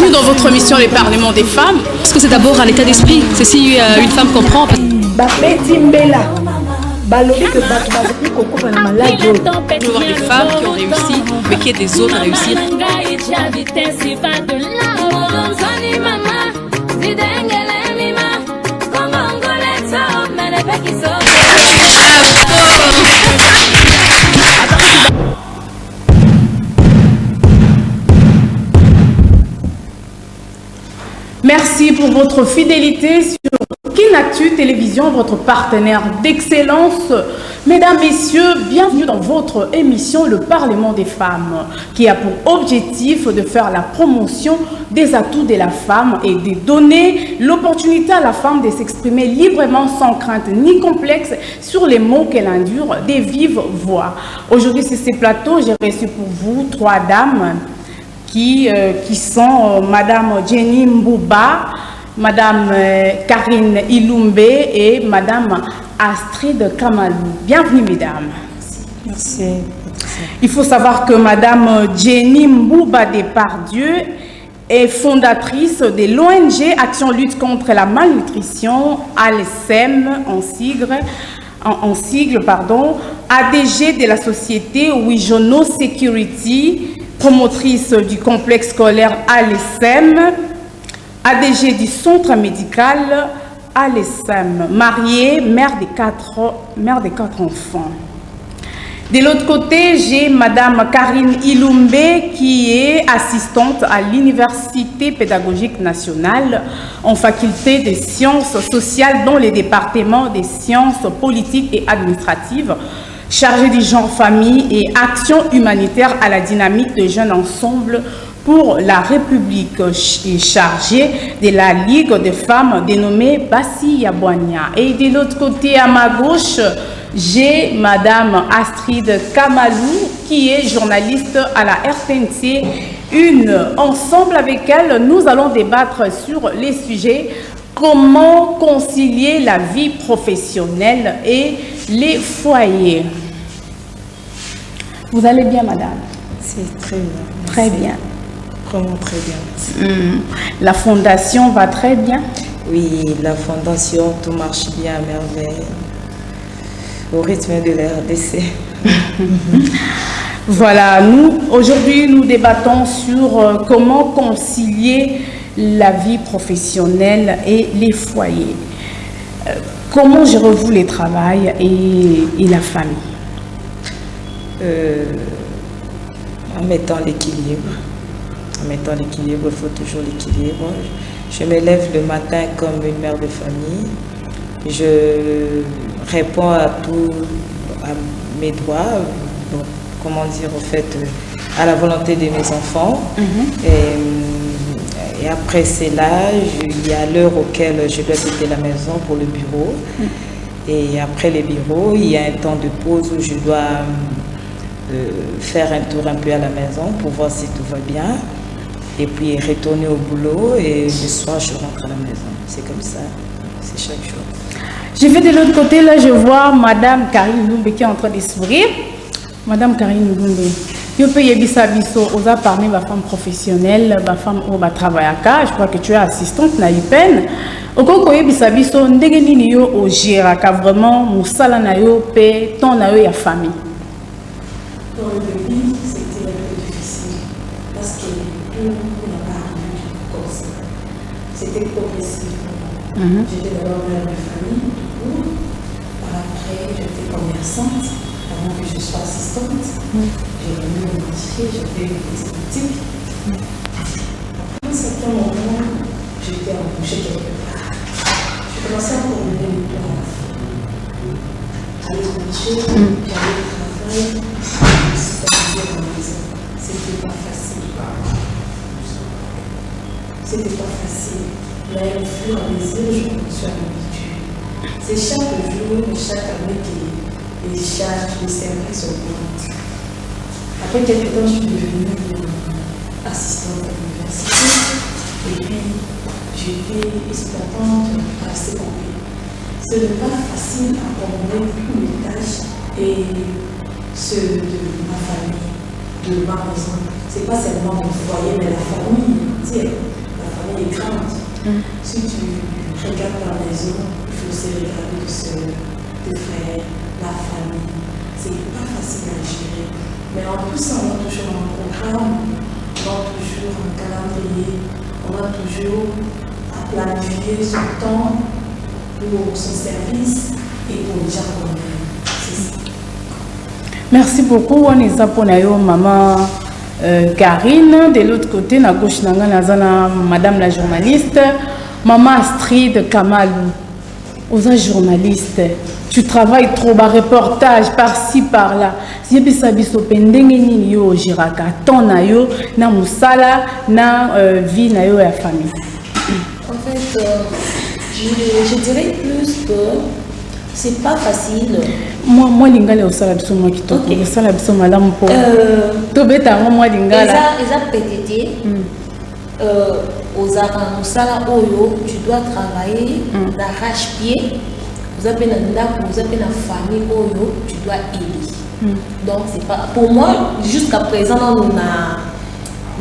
Bienvenue dans votre émission Les Parlements des femmes. Parce que c'est d'abord un état d'esprit. C'est si une femme comprend. Je veux voir des femmes qui ont réussi, mais qui aident des autres à réussir. Merci pour votre fidélité sur Kinactu Télévision, votre partenaire d'excellence. Mesdames, Messieurs, bienvenue dans votre émission Le Parlement des femmes, qui a pour objectif de faire la promotion des atouts de la femme et de donner l'opportunité à la femme de s'exprimer librement sans crainte ni complexe sur les mots qu'elle endure des vives voix. Aujourd'hui, sur ces plateaux, j'ai reçu pour vous 3 dames qui sont Madame Jenny Mbouba, Madame Karine Ilumbe et Madame Astrid Kamalou. Bienvenue, mesdames. Merci. Il faut savoir que Madame Jenny Mbouba Depardieu est fondatrice de l'ONG Action Lutte contre la malnutrition, ALSEM en sigle, ADG de la société Wijono Security, promotrice du complexe scolaire ALSEM, ADG du centre médical ALSEM, mariée, mère de 4 enfants. De l'autre côté, j'ai Madame Karine Ilumbe qui est assistante à l'Université pédagogique nationale en faculté des sciences sociales dans les départements des sciences politiques et administratives, chargée du genre famille et action humanitaire à la dynamique de jeunes ensemble pour la République et chargée de la Ligue des femmes dénommée Bassi Yabouania. Et de l'autre côté, à ma gauche, j'ai Madame Astrid Kamalou qui est journaliste à la RTNC. Ensemble avec elle, nous allons débattre sur les sujets comment concilier la vie professionnelle et les foyers. Vous allez bien, madame? C'est très bien. Très bien. Vraiment très bien. La fondation va très bien? Oui, la fondation, tout marche bien à merveille. Au rythme de la RDC. Voilà, aujourd'hui, nous débattons sur comment concilier la vie professionnelle et les foyers. Comment gérez-vous les travail et la famille? En mettant l'équilibre. En mettant l'équilibre, il faut toujours l'équilibre. Je me lève le matin comme une mère de famille. Je réponds à mes droits, donc, comment dire, au fait, à la volonté de mes enfants. Et après cela, il y a l'heure auquel je dois quitter la maison pour le bureau. Et après le bureau, il y a un temps de pause où je dois faire un tour un peu à la maison pour voir si tout va bien. Et puis retourner au boulot et le soir, je rentre à la maison. C'est comme ça, c'est chaque jour. Je vais de l'autre côté, là, je vois Madame Karine Ilumbe qui est en train de sourire. Madame Karine Ilumbe, je peux y osa parmi ma femme professionnelle, ma femme au travail à cas. Je crois que tu es assistante na IPEN. Au concours bisabiso ndenge nini yo au gérera car vraiment musala na yo pe ton na yo ya famille. Dans le début, c'était un peu difficile parce que tout n'a pas arrivé comme ça. C'était progressif. J'étais d'abord mère de famille, par après j'étais commerçante, avant que je sois assistante. J'ai venu au marché, j'ai fait une petite boutique. Après un certain moment, j'étais embauchée quelque part. Je commençais à combiner les plans. J'allais au marché, j'allais au travail, je supervisais dans la maison. C'était pas facile. C'était pas facile. Mais au fur et à mesure, je me suis habituée. C'est chaque jour, chaque année que les charges, les services augmentent. Après quelques temps, je suis devenue assistante à l'université. Et puis, j'étais exploitante assez complète. Ce n'est pas facile à combiner toutes mes tâches et ceux de ma famille. de ma maison. C'est pas seulement mon foyer, mais la famille entière. La famille est grande. Si tu regardes la maison, il faut aussi regarder tes soeurs, tes frères, la famille. C'est pas facile à gérer. Mais en tout ça, on a toujours un programme, on a toujours un calendrier, on a toujours à planifier son temps pour son service et pour les gens qu'on aime. C'est ça. Merci beaucoup, on est pour maman Karine. De l'autre côté, na gauche, madame la journaliste, maman Astrid Kamalou. Aux journalistes, tu travailles trop, bas reportage par-ci par-là. Si tu as des yo jiraka, ton na yo, na musala, na vie na yo et famille. En fait, je dirais plus que c'est pas facile. Moi lingala au sala biso moi qui toque. Le sala biso madame pour. To beta moi lingala. Eza pétété. Aux musala oyo, tu dois travailler d'arrache-pied. Vous avez une famille oyo, tu dois aider. Donc c'est pas pour moi jusqu'à présent on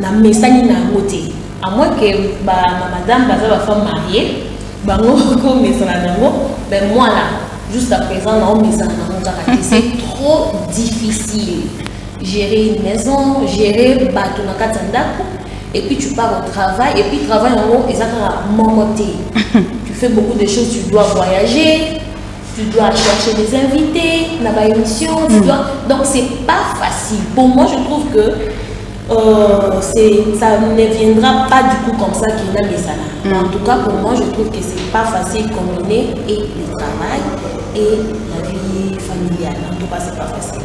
a messani na côté. À moins que madame va femme mariée, bango comme messana nango, ben moi là jusqu'à présent on messana nango c'est trop difficile. Gérer une maison, gérer bateau na katandako. Et puis tu pars au travail, et puis travail en haut, et ça va monter. Tu fais beaucoup de choses, tu dois voyager, tu dois chercher des invités, dans la émission, donc c'est pas facile. Pour moi, je trouve que ça ne viendra pas du coup comme ça qu'il a mis ça là. En tout cas, pour moi, je trouve que c'est pas facile de combiner et le travail et la vie familiale. En tout cas, c'est pas facile.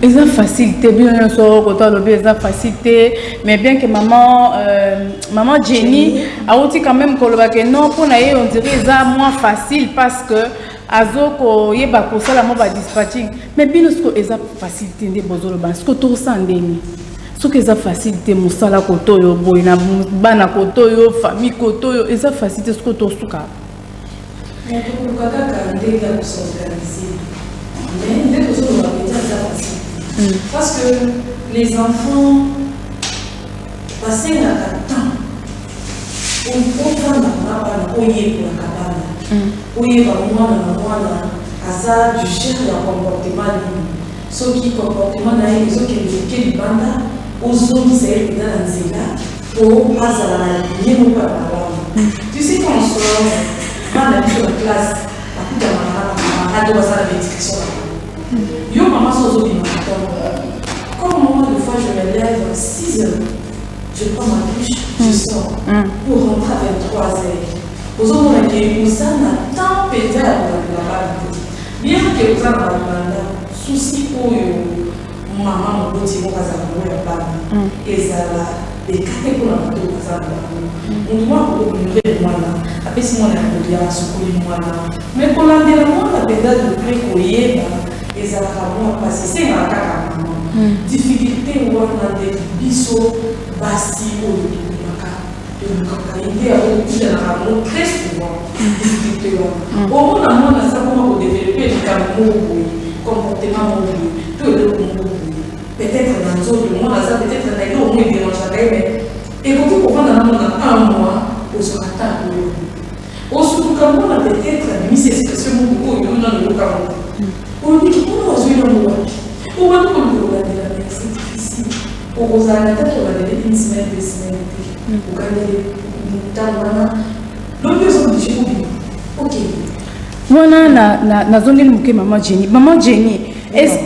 Ils ont facilité, bien sûr, ils ont facilité, mais bien que maman Jenny a aussi quand même que non, pour nous, on dirait qu'ils ont moins facile parce que Azoko yeba ko sala mo ba dispatching, mais bien sûr ils ont facilité des bozolo ban, ce que tout ça ndeni, ce que ils ont facilité musala koto yo boina bana koto yo famille koto yo, ils ont facilité ce que tout suka. Mais pour kaka kandé ya s'organiser. Mais dès que ça va être facile. Parce que les enfants passent un temps pour prendre la pour la cabane. Pour y avoir du cher le comportement. Ce qui comportement ils ont qui banda aux hommes c'est dans la zéla pour passer la ligne ou pas. Tu sais qu'on sort dans la classe à la répétition. Yo maman sans aucun comme moi des fois je me lève à 6 heures, je prends ma douche, je sors pour rentrer à 23 heures. Aux autres on a dit ça n'a tant pété à la bien que vous avez un souci pour maman mon petit mon casano et ça là des cartes pour la photo casano on doit pour le moi là après si moi on a dit à ce que moi là mais pour la dernière moi la pédale de précoyer et ça va passer c'est ma caca difficulté ou on a des bisous bassi ou très souvent difficulté au monde a ça comment développer le comportement tout le monde peut-être dans le monde ça peut-être dans les autres mais mais et beaucoup pour prendre un mois pour se rattraper au surtout quand on a peut-être mis ces expressions beaucoup dans le Cameroun on dit qu'on a joué dans le monde on va nous la c'est difficile pour vous arrêter on va donner une semaine 2 semaines pour gagner ok. Voilà na zone le maman Jenny. Maman Jenny, est-ce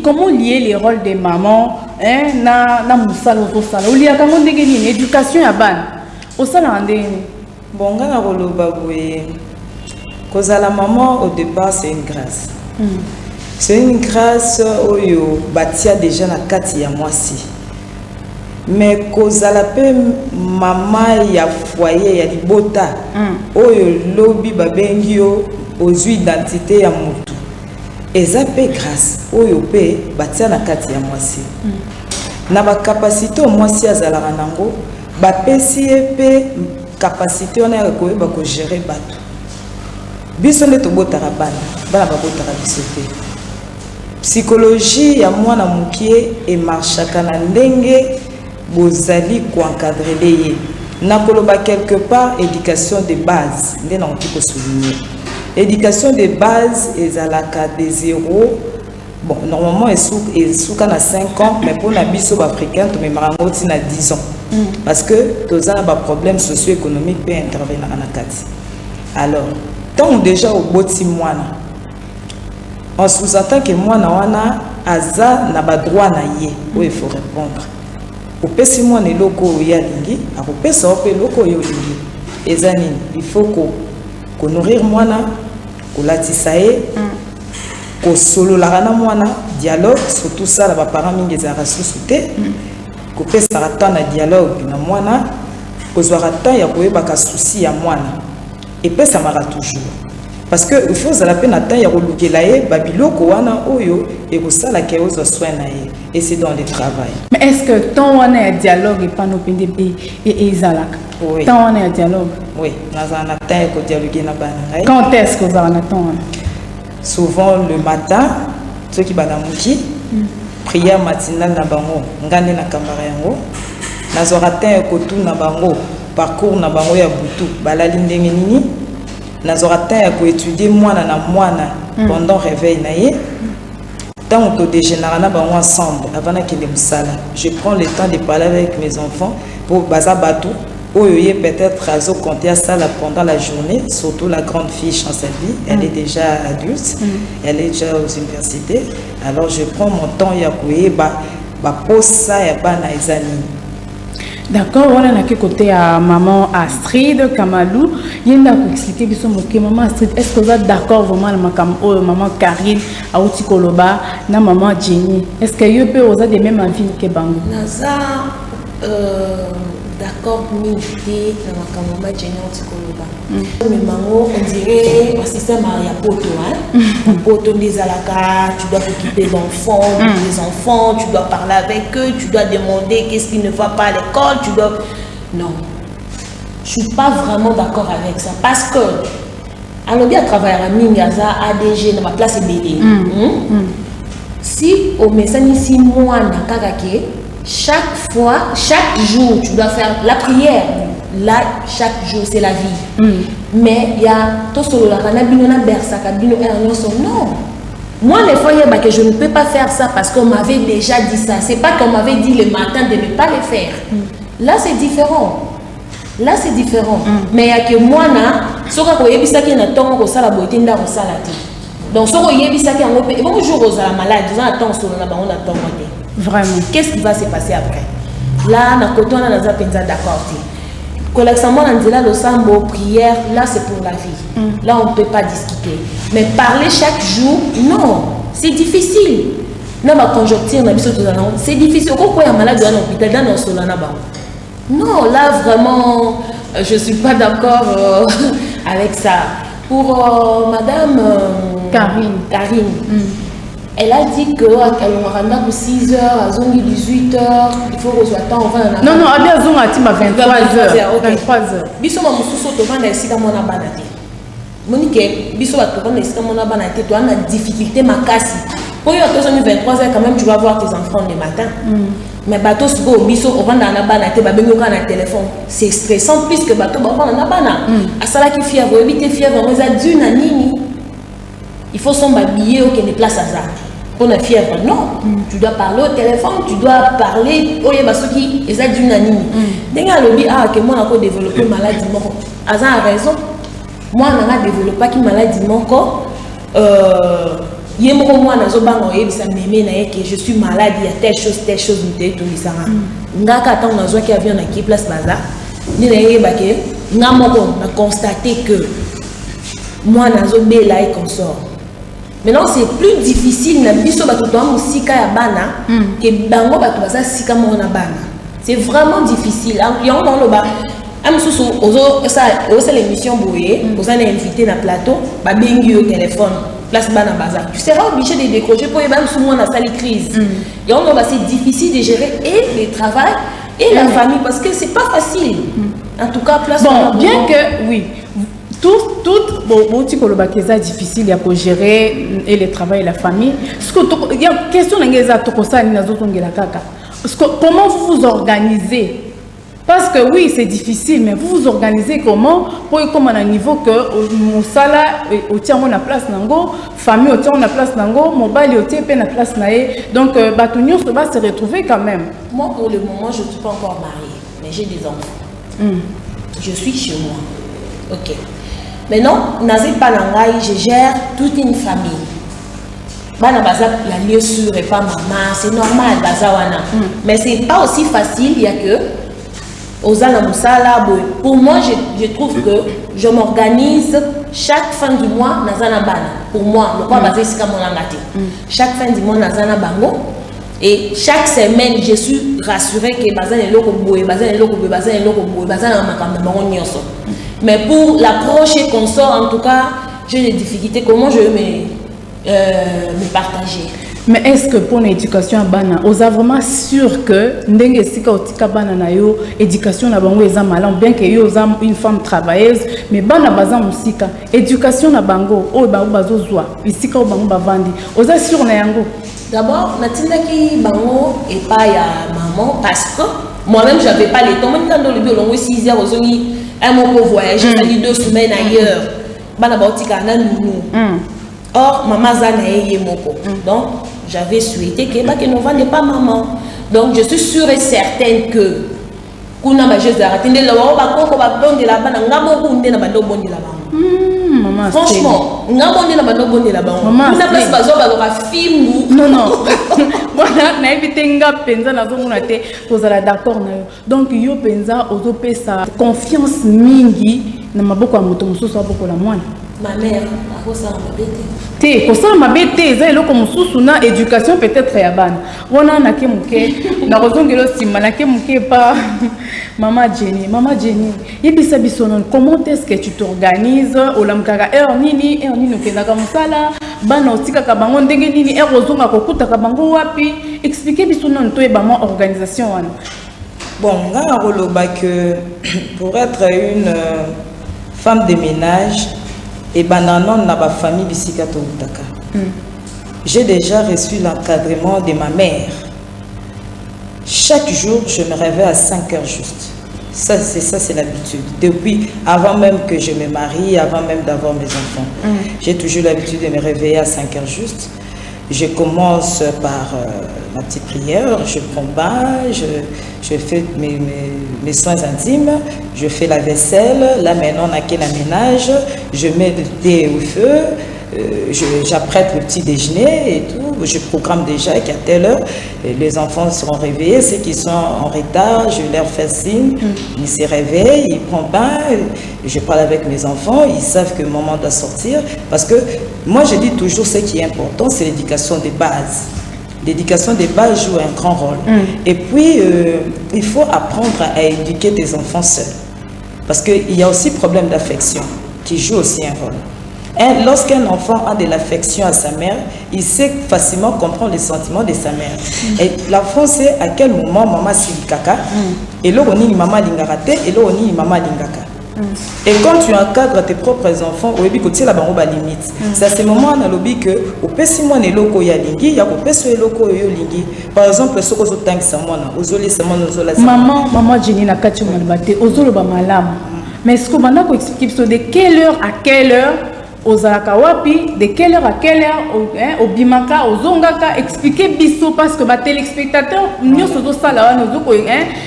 comment lier les rôles des mamans na musala au sala? Ou lier comment ndenge éducation ya ban? Au sala ndenge. Bon ngana koloba boye. Cause la maman au départ c'est une grâce. C'est une grâce oyo batia déjà na kati ya mwasi. Mais cause la paix maman ya foyer ya libota oyo lobi babengio aux identité ya mutu eza pe grâce oyo pe batia na kati ya mwasi na ba capacité o mwasi azalaka nango ba pesi pe capacité on a ko ba ko gérer bato biso ne to botara bana bana ba botara biso te psychologie ya mwana mukie et marchaka na ndenge bozali ko encadrer ye. Nakoloba quelque part éducation de base ndé na ko souligner. Éducation de base ezalaka de 0. Bon, normalement et souka na 5 ans, mais pour la biso africain to me marango tina 10 ans. Parce que tous a ba problème socio-économique peut intervenir en akati. Alors, tant déjà au boti mwana. On sous-entend que mwana wana aza na ba droit na ye, où il faut répondre. Au pesi mwana loko ya lingi, a ko pesa ope loko yo lingi. Ezanini, il faut ko nourrir mwana, ko latisaye. Ko solo la rana mwana dialogue surtout ça la ba parents mingi za rasusute ko pesa rata na dialogue na mwana ko zwa rata ya ko yeba ka souci ya mwana et pesa mara toujours parce que il faut la peine attendre ya ko lukela ye babiloko wana oyo et ko sala ke ozo soin na ye et c'est dans le travail. Mais est-ce que ton wana ya dialogue et pas no pende et ezalaka? Oui. Ton wana ya dialogue. Oui, na za na temps ko dialoguer na bana. Quand est-ce que vous en attendez? Souvent le matin, ceux qui balamuki, prière matinale na bango, ngande na kamara yango, nazoratin kotu na bango, parcours na bango ya butu, balali ndenge nini, nazoratin ko étudier mwana na mwana pendant réveil na ye. Tant que dégénérer na bango ensemble avant qu'il me sala. Je prends le temps de parler avec mes enfants pour baza batou. Oyoye peut-être à compter à ça pendant la journée, surtout la grande fille Chancelvi, elle est déjà adulte, elle est déjà aux universités. Alors je prends mon temps yakoué pose ça ya bana ezani. D'accord, on a quel côté à maman Astrid Kamalou, il y a expliqué biso moké maman Astrid, est-ce que vous êtes d'accord vraiment maman Karine Aouti Koloba na maman Jenny, est-ce que you peut oser des mêmes envies que Bango? Naza d'accord, milité dans ma maman Jenny Aouti Koloba. Mais maman, on dirait un système à poto, hein. Poto des alaka, tu dois t'occuper d'enfants, des enfants, tu dois parler avec eux, tu dois demander qu'est-ce qui ne va pas à l'école, tu dois. Non, je suis pas vraiment d'accord avec ça parce que alors bien travailler à Mingaza, ADG, dans ma classe est BD. Si au message ici moi na Kagake, chaque fois, chaque jour, tu dois faire la prière. Là, chaque jour, c'est la vie. Mais il y a tout ce non. Moi, les fois, que je ne peux pas faire ça parce qu'on m'avait déjà dit ça. C'est pas qu'on m'avait dit le matin de ne pas le faire. Là, c'est différent. Là, c'est différent. Mais il y a que moi, ce que je sais qu'il y a la beauté dans donc, ce que je sais qu'il y a un jour où la malade, on attend sur la bande, on attend. Vraiment. Qu'est-ce qui va se passer après? Là, on a d'accord. Collectivement, on dit là, le sambo, prière, là, c'est pour la vie. Là, on ne peut pas discuter. Mais parler chaque jour, non, c'est difficile. Dans ma conjoncture, c'est difficile. Pourquoi il y a un malade dans l'hôpital, dans le solana? Non, là, vraiment, je ne suis pas d'accord avec ça. Pour madame Karine. Elle a dit qu'elle aura pour 6 heures, à 18 heures, il faut rejoindre temps, on va en avoir. Non, à bien Zoom à 23 heures. 23 heures. Biso ma mususu to vanda esika mona banate. Monique, biso ba to vanda esika mona banate, tu as une difficulté makasi. Pour y avoir 23 heures quand même, tu vas voir tes enfants le matin. Mais bateau go biso on vanda na banate ba bengo na téléphone. C'est stressant plus que bateau ba na bana. Asala ki fièvre, éviter fièvre, mais a dû na nini. Il faut son babiller au des places à ça. Pour la fièvre, non. Tu dois parler au téléphone, tu dois parler au Yabasoki, et ça d'une anime. Dès que que moi, on a développé une maladie, Aza a raison. Moi, on a développé une maladie, je suis malade, il y a telle chose, on a constaté que moi, on a consort. Maintenant, c'est plus difficile c'est vraiment difficile. L'émission vous allez inviter dans le plateau, au téléphone, place bana bazar. Tu seras obligé de décrocher pour même sous moi dans la crise. C'est difficile de gérer et le travail et la famille parce que c'est pas facile. En tout cas, place. Bon, bien que oui. bon, tu es difficile à gérer et le travail et la famille. Il y a une question comment vous vous organisez? Parce que oui, c'est difficile, mais vous vous organisez comment pour comme à un niveau que Moussala tient la place nango, famille tient la place nango, mobile tient la place naé. Donc Batunios va se retrouver quand même. Moi, pour le moment, je ne suis pas encore mariée, mais j'ai des enfants. Je suis chez moi. Ok. Maintenant, Nazé Palangaï, je gère toute une famille. Bana baza la lieu sûr et pas maman, c'est normal bazawana. Mais c'est pas aussi facile, il y a que Ozana Moussala, pour moi, je trouve que je m'organise chaque fin du mois Nazana Bana. Pour moi, le quoi basé c'est comme on l'a maté. Chaque fin du mois Nazana Bango. Et chaque semaine, je suis rassurée que Bazan est loko boé, Bazan est loko boé, Bazan est loko boé, Bazan est makam bango nyonso. Mais pour l'approche et qu'on sort, en tout cas, j'ai des difficultés. Comment je vais me partager? Mais est-ce que pour l'éducation à Bana, vous êtes vraiment sûr que ndenge sika otika Bana na yo éducation na bango eza malin, bien que yo eza une femme travailleuse, mais Bana baza musika éducation na bango o ba bazo zwa isika o bango bavandi vous êtes sûr na yango? D'abord natindaki bango et pas ya maman parce que moi-même j'avais pas le temps. Moi quand le bio 6 heures ozongi un mois pour voyager, j'ai 2 semaines ailleurs. Bana baotika na nounou. Or, maman Zana est moko. Donc, j'avais souhaité que nous ne pas maman. Donc, je suis sûre et certaine que kuna ma juste arrêté de la de la maman, franchement, on a la bande de la bande. On a place bazoba film. Non non. Voilà, na ebitenga penza na zomona te kozala d'accord na yo. Donc yo penza ozo pesa confiance mingi na maboko ya moto mususu aboko la mwana. Ma mère a kosala mabete. Te kosala mabete eza eloko mususu na éducation peut-être ya bana. Wana na ke muke na kozongelo sima na ke muke pa Maman Jenny, yebisa bisonon, comment est-ce que tu t'organises? Olamkaka nini okendaka musala, bana otika ka bango ndenge nini ozonga kokuta ka bango wapi? Expliquez bisonon to ebama organisation wana. Bon, nga roloba que pour être une femme de ménage et bananon na ba famille bisika to utaka. J'ai déjà reçu l'encadrement de ma mère. Chaque jour, je me réveille à 5 heures juste. Ça, c'est l'habitude. Depuis, avant même que je me marie, avant même d'avoir mes enfants. J'ai toujours l'habitude de me réveiller à 5 heures juste. Je commence par ma petite prière, je prends bain, je fais mes soins intimes, je fais la vaisselle. Là, maintenant, on a quel ménage, je mets le thé au feu. J'apprête le petit déjeuner et tout, je programme déjà qu'à telle heure les enfants seront réveillés, ceux qui sont en retard, je leur fais signe, ils se réveillent, ils prennent bain, je parle avec mes enfants, ils savent que le moment doit sortir, parce que moi je dis toujours ce qui est important, c'est l'éducation des bases. L'éducation des bases joue un grand rôle. Et puis, il faut apprendre à éduquer tes enfants seuls, parce qu'il y a aussi problème d'affection qui joue aussi un rôle. Lorsqu'un enfant a de l'affection à sa mère, il sait facilement comprendre les sentiments de sa mère. Et l'enfant sait à quel moment maman silikaka, et là on y maman lingarate, et là on y maman lingaka. Et quand tu encadres tes propres enfants, au début, tu as la limite. C'est à ce moment on a lobby que au pessimon et loko ya lingi, ya au pesso et loko yo lingi. Par exemple, ce que vous tank samona, ozoli samona ozola. Maman Jenny na kati malbate, ozolo ba malam. Mais ce que maintenant qu'on explique de quelle heure à quelle heure Ozalaka wapi, de quelle heure à quelle heure, au bimaka, au zongaka, expliquer biso parce que les téléspectateurs, nous sommes ça là, nous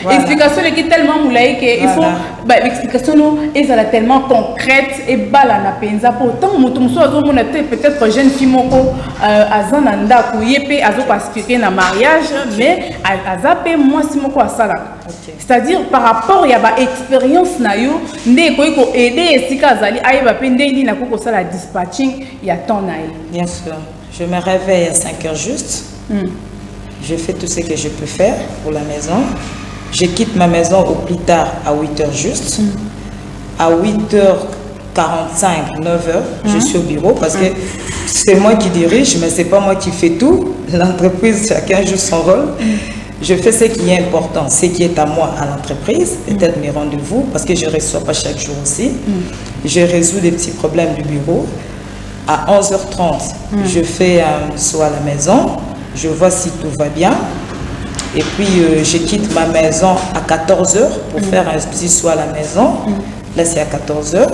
explication est tellement moulaïque qu'il faut, l'explication est tellement concrète et balana penza pourtant mutum so azomona peut-être jeune fille moko azananda kuyepe azo aspirer na mariage mais azape moi si moko asala. C'est-à-dire par rapport à ba expérience na yo ndé ko aider esika azali ayeba pe ndé na ko sala dispatching ya temps na ye. Bien sûr. Je me réveille à 5 heures juste. Je fais tout ce que je peux faire pour la maison. Je quitte ma maison au plus tard à 8 heures juste. À 8h45, 9h, je suis au bureau parce que c'est moi qui dirige, mais c'est pas moi qui fais tout. L'entreprise, chacun joue son rôle. je fais ce qui est important, ce qui est à moi à l'entreprise, peut-être mes rendez-vous, parce que je ne reçois pas chaque jour aussi. Je résous des petits problèmes du bureau. À 11h30, je fais un saut à la maison, je vois si tout va bien. Et puis, je quitte ma maison à 14h pour faire un petit saut à la maison. Là, c'est à 14h.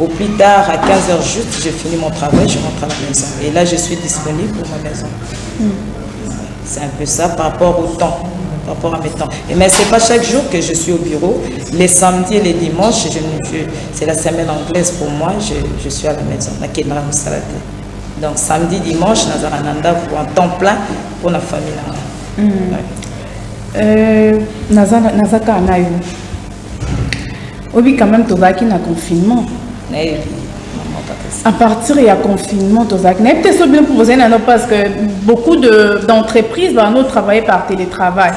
Au plus tard, à 15h juste, j'ai fini mon travail, je rentre à la maison. Et là, je suis disponible pour ma maison. C'est un peu ça par rapport au temps, par rapport à mes temps. Mais ce n'est pas chaque jour que je suis au bureau. Les samedis et les dimanches, c'est la semaine anglaise pour moi, je suis à la maison. Donc, samedi, dimanche, Nazarananda pour un temps plein pour la famille. Nazaka Anayo. Oui, quand même, tu vas dans confinement. À partir du confinement, tu vas peut-être bien pour vous parce que beaucoup d'entreprises vont travailler par télétravail.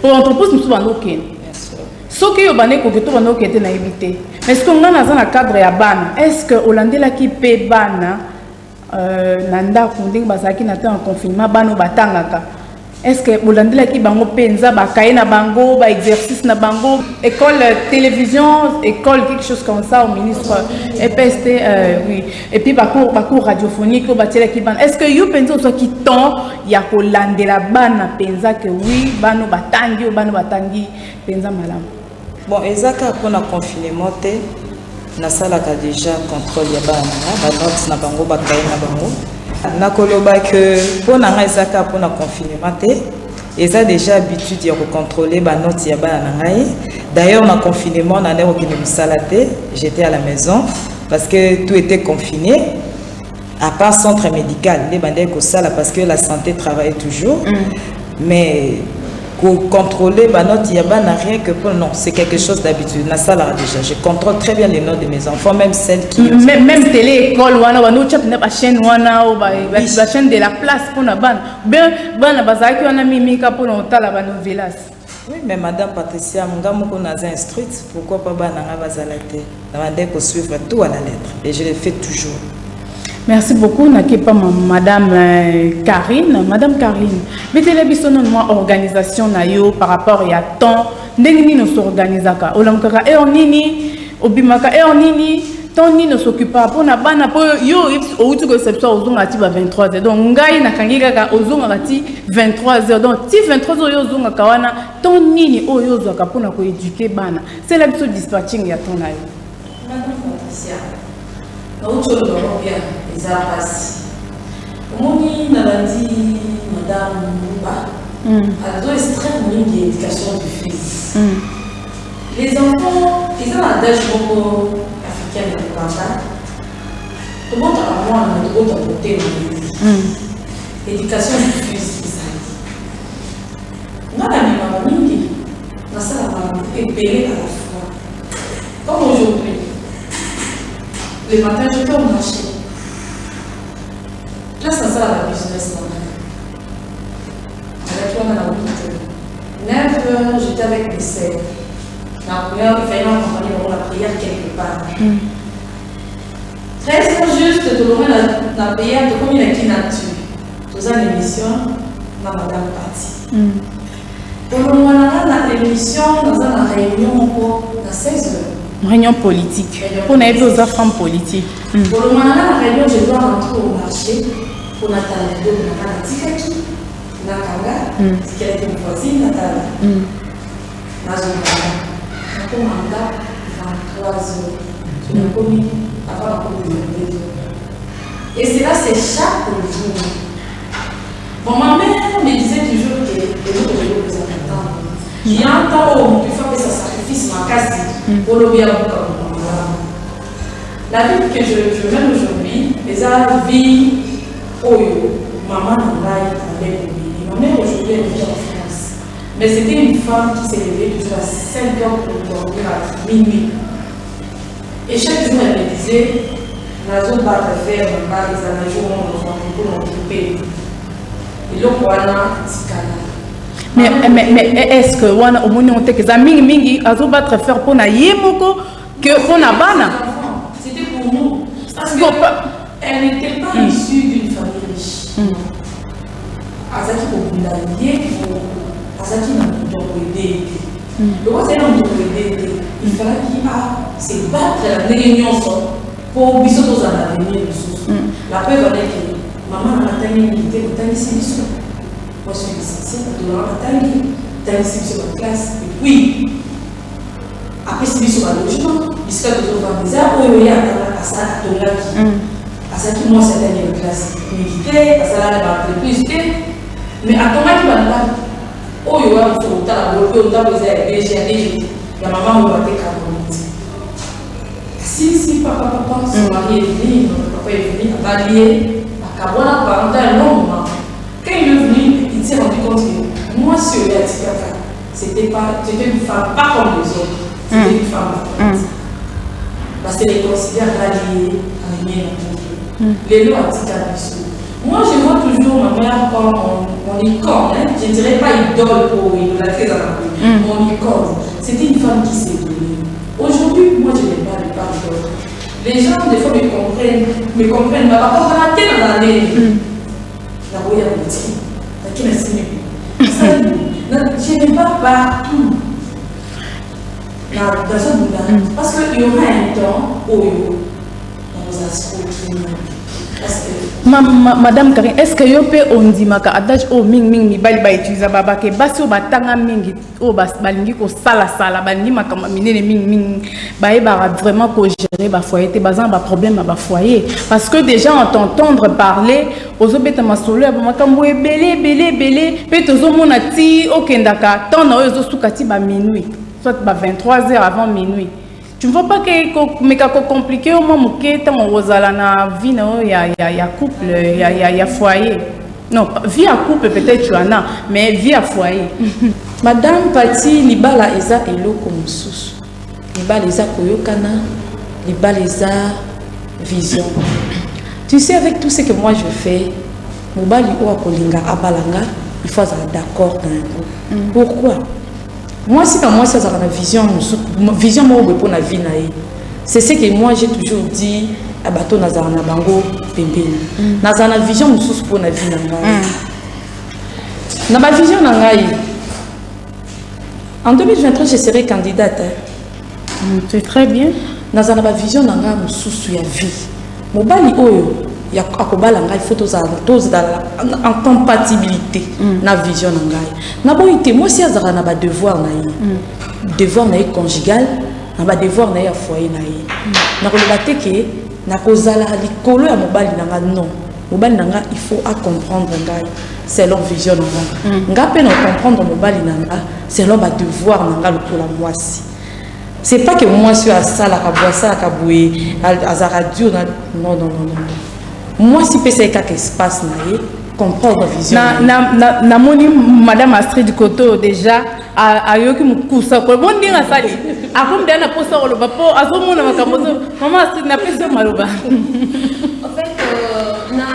Pour l'entreprise, nous sommes en OK. Ce qui est banné pour que tout le monde ait évité. Mais est-ce qu'on a dans le cadre de ban? Est-ce que Hollande qui paie ban nanda kunding basaki na en confinement bano batangaka? Est-ce que Hollande qui bango penza ba kaina bango ba exercice na bango école télévision école quelque chose comme ça au ministre EPST oui et puis parcours radiophonique au batiela qui ban est-ce que you penza soit qui temps ya Hollande la ban penza que oui bano batangi ou bano batangi penza malam. Bon, ezaka pour le confinement, na salaka déjà contrôle ya bana, ba notes na bango ba kay na bango. Na koloba que pour na ezaka pour le confinement, eza déjà habitude ya contrôler ba notes ya bana ngai. D'ailleurs, na confinement na ndeko kini musalate, j'étais à la maison parce que tout était confiné. À part centre médical, les bandeko sala parce que la santé travaille toujours. Mais pour contrôler ma note, il n'y a rien que pour non, c'est quelque chose d'habitude. Na sala déjà, je contrôle très bien les notes de mes enfants, même celles qui même télé-école wana wana chap na chaîne wana ou la chaîne de la place pour na ban. Ben bana bazaki wana mimika pour na tala ba novelas. Oui, mais madame Patricia Mungamoko n'a instruite, pourquoi pas bana nga bazalate. Demandez qu'on suivre tout à la lettre et je le fais toujours. Merci beaucoup, Nakepa, Madame Karine. Madame Karine, mettez-les bisonnes moi organisation na yo par rapport à temps. N'engni nous s'organisaka. Olankara et onini, obimaka et onini. Ton ni ne s'occupe pas pour na bana pour yo au outil que c'est ça aux zonga ti 23h. Donc ngai na kangira ka aux zonga ti 23h. Donc ti 23h yo zonga kawana ton nini o yo zoka pour na ko éduquer bana. C'est la biso dispatching ya ton na yo. Madame Patricia. Autre bien, les arts Moni Nalandi, Madame Mouba, a deux extrêmes d'éducation du fils. Les enfants, ils ont un âge beaucoup africain de l'Ouganda. Tout le monde a moins un autre côté de l'éducation du fils. Moi, la maman, dans ça, la est payée à la fois. Comme aujourd'hui. Le matin, j'étais au marché. Là, ça sert à la business. Avec toi, on a 9h, j'étais avec mes sœurs. La première, il fallait m'accompagner pour la prière quelque part. 13h juste, tout le monde a payé de combien il y a qui n'a tué. Tout ça, l'émission, ma madame partie. Pour le moment, on a l'émission dans une réunion à 16h. Réunion politique. Pour n'aider aux femmes politiques. Pour le moment, la réunion, je dois rentrer au marché pour Nathalie. Donc, Nathalie Tikaki, Nakanga, ce qui a été une voisine, Nathalie. Nazonganga. Je suis mandat 23h. Je l'ai commis avant la communauté. Et cela, c'est chaque jour. Bon, ma mère me disait toujours que les autres jours, les habitants, il y a un temps où il faut que ça sacrifice ma case pour le bien. La vie que je mène aujourd'hui, les vie maman avec ma mère aujourd'hui elle vit en France. Mais c'était une femme qui s'est levée toujours à 5h pour dormir à minuit. Et chaque jour elle me disait, la zone va te faire, on va les aménagements pour l'occuper. Et donc voilà, c'est mais est-ce que wana omoni on te que mingi mingi azobattre faire pour na yemoko que pour na bana c'était pour nous parce qu'elle n'était pas issue d'une famille riche. Azaki pour ça qui m'a dit donc c'est un aider. Il fallait qu'il se battre la réunion pour biso aux avenir la preuve est que maman a tellement milité au temps ici. Moi je suis licenciée, je suis sur ma classe et puis après c'est sur ma logement, puisque je dois des arbres où il y a à ça à ça qui moi c'est la classe militaire, à ça la entreprise mais à ton qui va là oh il y a au temps déjà la maman va te capoter. Si papa son mari est venu, papa est venu à balayer à Kabona pendant un long moment. Quand il est venu, il s'est rendu compte que moi sur la c'était une femme pas comme les autres, c'était une femme parce qu'elle est considérée alliée à l'ennemi. Les lois anti-cabissou. Moi, je vois toujours ma mère comme mon icône, je ne dirais pas idole pour idolâtrer dans la vie, mon icône. C'était une femme qui s'est donnée. Aujourd'hui, moi, je n'ai pas de pardon. Les gens, des fois, me comprennent, mais par contre, on a tellement d'années. La boya boutique, la qui n'a signé. Je n'ai pas partout. Dans ce monde, parce qu'il y aura un temps où on nous a scruté. Madame Karine, est-ce que vous pouvez on dit que adage au ming mibali ba utiliser baba ke basi batanga mingi o balingi ko sala balingi makama minene ming ba vraiment ko gérer ba foyer te bazan ba problème ba foyer parce que déjà on t'entendre parler aux obeta masolo ya makambo belé pe tozo mona ti okendaka tant na ozo sukati ba minuit soit ba 23h avant minuit. Tu ne vois pas que mais compliqué au moment où na vie ya couple ya foyer. Non, vie à couple peut-être tu en as, mais vie à foyer. Madame Pati libala eza eloko mususu. Libala eza koyokana, libala eza vision. Tu sais avec tout ce que moi je fais, mobali o akolinga abalanga, il faut être d'accord dans un coup. Pourquoi? Moi, si moi, ça a une vision pour la vie, c'est ce que moi j'ai toujours dit à Bato Nazarana Bango Pembeni. Nazarana vision pour la vie. Dans ma vision, en 2023, je serai candidate. C'est très bien. Nazarana vision sous la vie. Mon bali oyo. Il faut en compatibilité na vision na ngai. Moi si azara na ba devoir na devoir na conjugal, na ba devoir na ya foyer na na ko lobate ke na kozala likolo ya mobali na non. Mobali na il faut à comprendre ngai selon vision na ngai. Nga pe na comprendre mobali na selon ba devoir na ngai pour la moisi. C'est pas que moi suis à ça la kaboisa kaboué azara dio non. Moi, si c'est quelque espace, comprendre la vision. Na moni Madame Astrid Koto déjà a yoki mukusa ko bon dinga sali akum dana posa ko ba po azomo na makamozo maman Astrid na pesa maloba. En fait na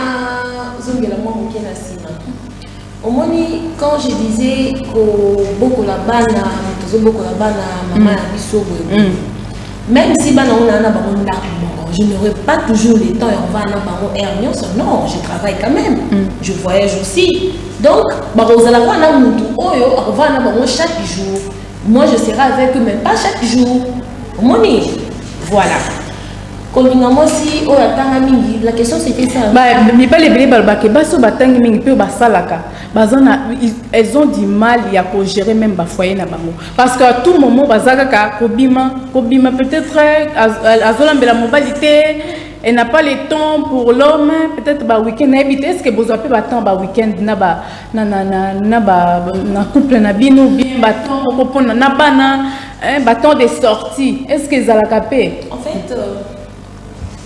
zongela mo mokena sima. Au moni quand je disais ko boko la bana tozo boko la bana maman ya biso même si bana on a ba on je n'aurai pas toujours le temps et on va en avoir un non, je travaille quand même. Je voyage aussi. Donc, on va en avoir chaque jour. Moi, je serai avec eux, mais pas chaque jour. Voilà. La question c'était ça. Elles ont du mal à gérer même le foyer. Parce qu'à tout moment, peut-être la mobilité, elle n'a pas le temps pour l'homme, peut-être le week-end. Est-ce que vous avez le temps le week-end na couple na bien bâton de sortie? Est-ce que vous avez capé? En fait,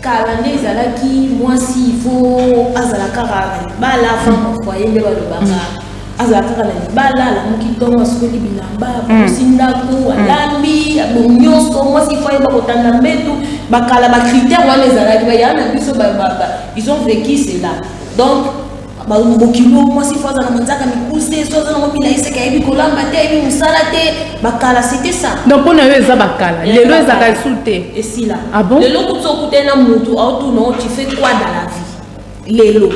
calendrier zalaki moi si il faut azalaka la femme foyer de balobaka azalaka la la moki tonga sokoli bilamba sindako alambi abonyoso moi si foyer bakotanda mbetu bakala ba critères wana zalaki ba yana biso ils ont vécu cela donc bokilo moi si fois na manzaka mikuse so na mobila iseka ebi kolamba te ebi musala te bakala c'était ça donc on a eu ça bakala les lois ça insulté et si là ah bon le lot tout na mutu auto non tu fais quoi dans la vie les lots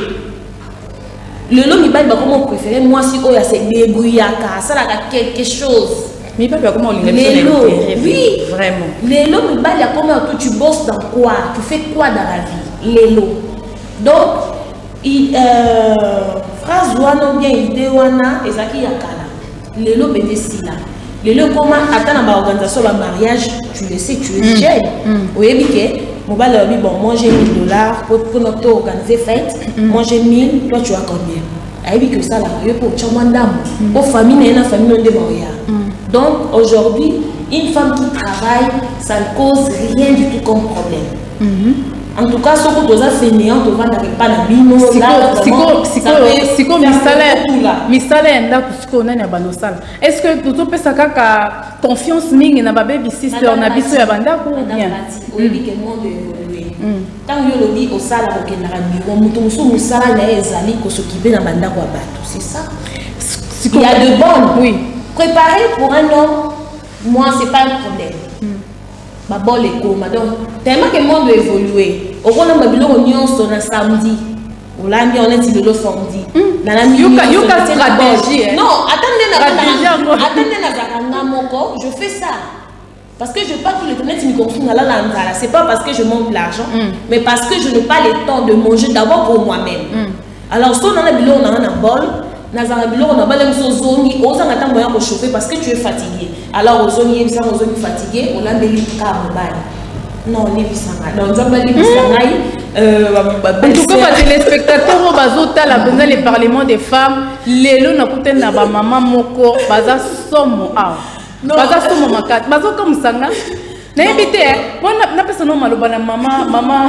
Le lot mibali ba comment préférer moi si oh ya c'est débrouillaka, ça la quelque chose. Mais pas comment on les lots, oui, vraiment. Les lots mibali ya comment tu bosses dans quoi, tu fais quoi dans la vie, les lots. Donc phrase wana bien idée wana ezaki yakala. Les lots bénéficie là. Les lots comment attends ma organisation de mariage, tu le sais, tu es jeune. Oui, bien mobile bon, moi j'ai $1000 pour notre organiser fête. Moi j'ai 1000, toi tu as combien? Aïe que ça là, pour chamandam, pour famille et la famille de Moria. Donc aujourd'hui, une femme qui travaille, ça ne cause rien du tout comme problème. En tout cas, ce que tu as fait néant, tu vas n'arriver pas à bino. Est-ce que tu peux savoir que confiance mingi na baby sister na biso ya banda ko bien? Oui, que monde évolué. Tant que le dit au sala au kenara biro, mutumu musala na ezali ko s'occuper na banda ko bato, c'est ça. Il y a de bonnes. Oui. Préparer pour un homme, moi c'est pas un problème. Babol et coma donc tellement que le monde doit évoluer au on a babilo on sur un samedi ou là on est le samedi dans la nuit stratégie non attendez je fais ça parce que je pas tout le temps me confond là c'est pas parce que je manque l'argent mais parce que je n'ai pas le temps de manger d'abord pour moi-même alors si on a bilo on a un bol on a balé sur zone on s'en attend moyen pour chauffer parce que tu es fatigué alors aux zones ils sont fatigués on a belé carrément non les bisanga donc ça balé bisanga en tout cas les téléspectateurs au bazota la besoin les parlements des femmes les lots na kuten na ba maman moko baza somo ah baza somo makati bazo comme sanga na évité moi na personne maloba na maman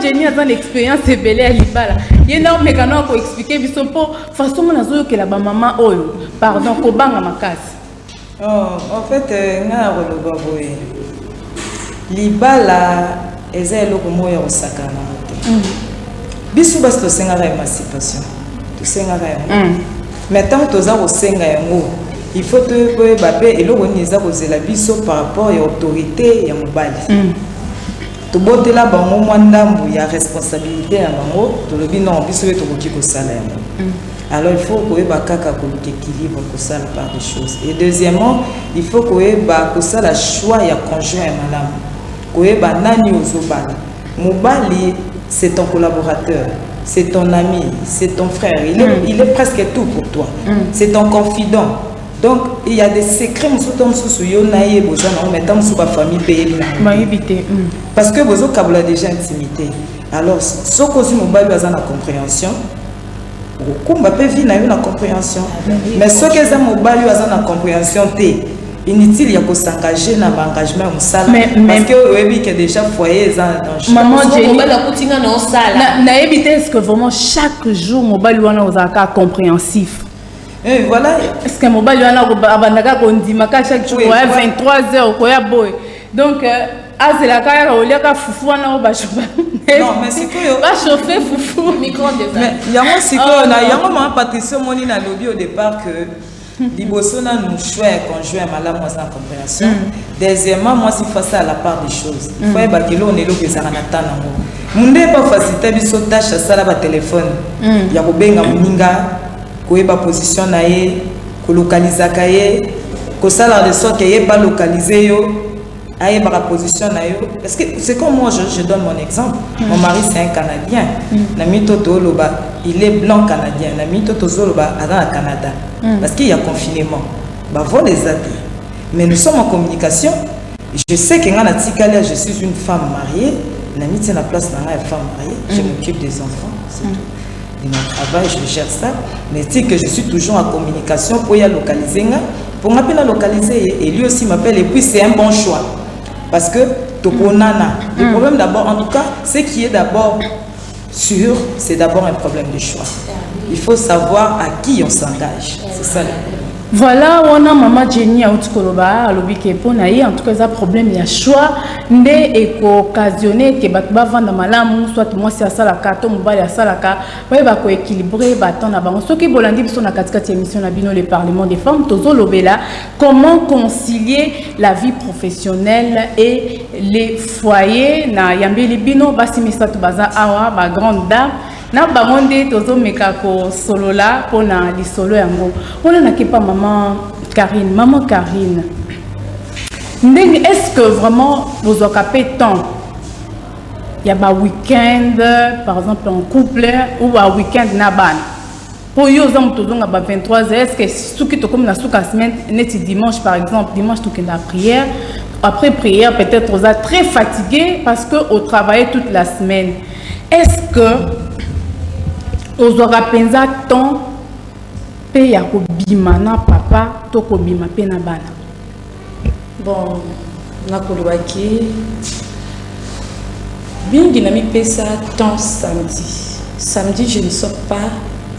Jenny a une expérience belé à libala yena mekano ko expliquer biso po façon na zo que la maman oyo pardon ko banga makasi en fait nga roloba boye libala eza eloko moya osakana biso basi tosengaka émancipation tosengaka yango mais tant toza kosenga yango il faut que babé et le roniza kozela biso par rapport à l'autorité ya mobali. To botela bango mwandambu ya responsabilité ya bango to lobi non biso to koki ko sala yango. Alors il faut que bakaka ko équilibre ko sala par des choses. Et deuxièmement, il faut que ba ko sala choix ya conjoint ya malamu. Ko ba nani ozobala. Mobali c'est ton collaborateur, c'est ton ami, c'est ton frère, il est presque tout pour toi. C'est ton confident. Donc, il y a des secrets, parce que vous avez déjà intimité. Alors, ce que vous avez besoin de compréhension, vous avez besoin de compréhension. Mais ce que vous avez besoin de compréhension, inutile il y a que s'engager dans l'engagement parce que oui que déjà foyer dans maman Jenny na éviter est-ce que vraiment chaque jour mobile wana ozaka compréhensif et voilà est-ce que mobile wana abandaka kondimaka chaque jour à 23h ko ya boy donc azela kaya oliaka fufu wana ba chopa non mais c'est que ba chauffer fufu micro de mais yango siko na yango maman Patricia moni na lobby au départ que Libosona nous choisit conjoint malamu sans compréhension. Deuxièmement, moi si face à la part des choses. Il faut que kilo on est là que ça n'attend pas. Munde pas faciliter biso tâche ça là ba téléphone. Ya ko benga muninga ko eba position na ye, ko localiser kaye, ko sala de sorte que ye pas localiser yo. Aïe par la position parce que c'est comme moi je donne mon exemple. Mon mari c'est un Canadien. Nami Toto Loba, il est blanc canadien. Nami Toto Zoloba à la Canada. Parce qu'il y a confinement. Bah voilà les athées. Mais nous sommes en communication. Je sais que je suis une femme mariée. Nami tient la place dans une femme mariée. Je m'occupe des enfants. C'est tout. De mon travail, je gère ça. Mais c'est que je suis toujours en communication pour y localiser. Pour m'appeler à localiser. Et lui aussi m'appelle. Et puis c'est un bon choix. Parce que le problème d'abord, en tout cas, ce qui est d'abord sûr, c'est d'abord un problème de choix. Il faut savoir à qui on s'engage. C'est ça. Voilà, on a maman Jenny à Outkoloba, à l'Obikepo, en tout cas, ça problème, il y a choix. Ndé et occasionné que Batba vende malamu, soit moi c'est à Salaka, ton mobile à Salaka, ouais, bah, équilibré, battant à Bango. Ce qui est bolandi, son à 4 émission, le Parlement des femmes, Tozo Lobela, comment concilier la vie professionnelle et les foyers, na Yambé Libino, Bassimista Tubaza Awa, ba grande dame. na bangonde tozo meka ko solo la pona li solo yango ona nakipa maman Karine ndenge est-ce que vraiment vous occupez tant il y a un week-end par exemple en couple ou un week-end na ban pour yo zam to zonga ba 23h est-ce que ce qui to comme na souka semaine net dimanche par exemple dimanche to kenda prière après prière peut-être vous êtes très fatigué parce que vous travaillez toute la semaine est-ce que vous aurez pensé tant pe ya ko bima na papa to ko bima pe na bana bon na ko lwaki bingi na mi pesa tant samedi je ne sors pas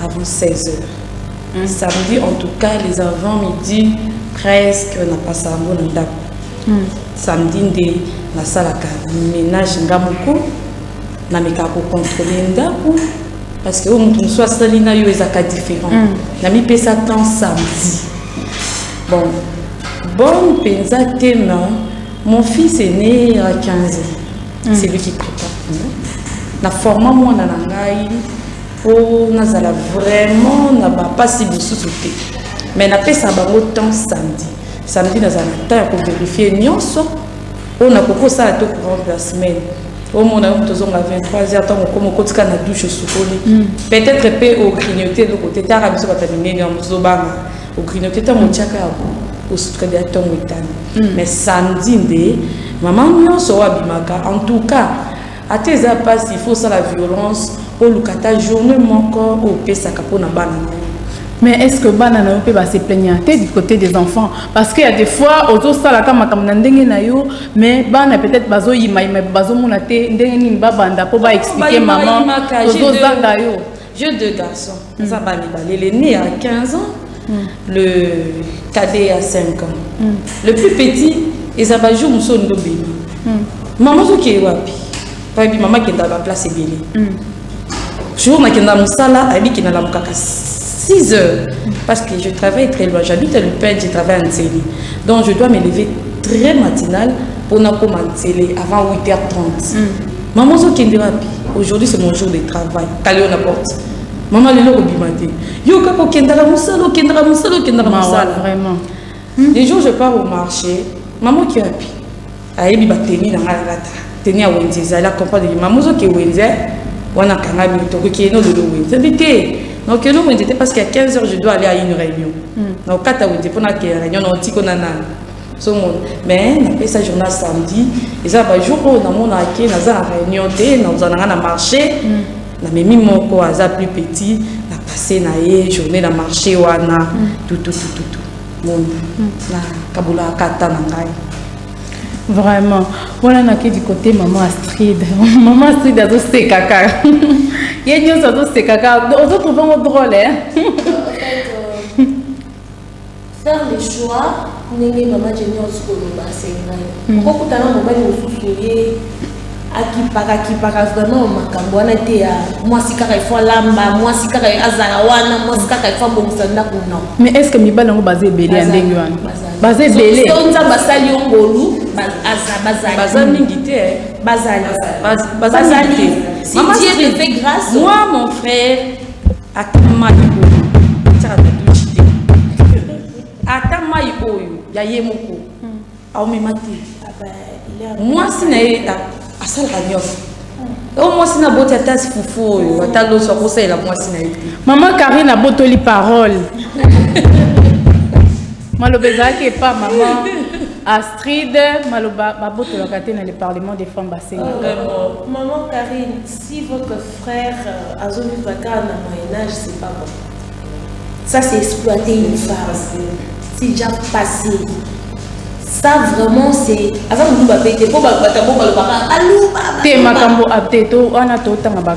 avant 16h samedi en tout cas les avant midi presque na passa ngo na ndako samedi nde na salaka ménage ngamoko na meka ko contrôler ndako parce que au monde soit salina yo ezaka différent na mi pesa tant samedi bon pensa tema mon fils est né à 15 ans c'est lui qui prépare na format moi na ngai pour nazala vraiment na ba pas si bisusu te mais na pesa bango tant samedi nazala temps pour vérifier nyonso on a koko ça to courant de la semaine au monde on tozonga 23h temps comme kotika na douche sukoli peut-être pe au grignoter de côté tara biso batamine na muzobanga au grignoter ta mochaka au sucre de ton witani mais samedi nde maman nyonso wabimaka en tout cas à tes pas il faut ça la violence au lukata journée mon corps au pesa kapona bana. Mais est-ce que banana peut se plaindre du côté des enfants parce qu'il y a des fois aux ça la kama ndenge na yo mais bana peut-être bazo yima bazo monate ndenge ni babanda pour ba expliquer maman aux zanga yo j'ai deux garçons ça ba le né à 15 ans le cadet à 5 ans le plus petit ils a jour muso ndo bébé maman zo ki wapi pa bi maman qui est dans la place belé jour na kenda musala abi ki na la mukaka 6 heures parce que je travaille très loin. J'habite à Lupin, je travaille en Tseli. Donc je dois me lever très matinal pour n'a pas m'atteler avant 8h30. Maman aujourd'hui c'est mon jour de travail. Calé on apporte. Maman le loro bimate. Yo kapo kendala musalo. Vraiment. Les jours je pars au marché, maman qui a pi. Ayebi ba teni na ngala teni a wenze za la comprendre maman zo ki wenze wana kanga mi to ki no lo wenze bité. Donc nous on était parce qu'à 15h je dois aller à une réunion. Donc quand tu as pour la réunion on dit qu'on a mais après ça journée samedi et ça va jour où on a qui dans la réunion nous on a marché na memi moko aza plus petit na passé na ye journée na marché wana tout monde na kabula kata na ngai. Vraiment. Voilà na du côté maman Astrid. Maman Astrid a tous caca. Il y a tous ces caca. On se trouve drôle hein. Faire les choix, n'est maman Jenny au school c'est vrai. Beaucoup de temps maman nous soucier akipaka vraiment makambo wana te ya mwasi kaka ifo lamba mwasi kaka azala wana mwasi kaka ifo bomusanda kuno. Mais est-ce que mibala ngo bazé belé ndenge wana bazé belé onza basali ngolu bazali mingi te bazali si Dieu te fait grâce moi mon frère akamaiko tara de chité akamaiko ya yemoko au memati moi sinaeta asal kanyof au moi sina bote atasi fufu atalo so ko la moi sinaeta maman Karine a botoli parole malobeza ke pas maman Astrid maloba baboto la kate dans le parlement des femmes bassines. Maman Karine, si votre frère a zone vacant dans Moyen Âge, c'est pas bon. Ça c'est exploiter une femme. C'est déjà passé. Ça vraiment c'est avant nous babete pour batamo balobaka aluba te makambo apteto wana to tanga ba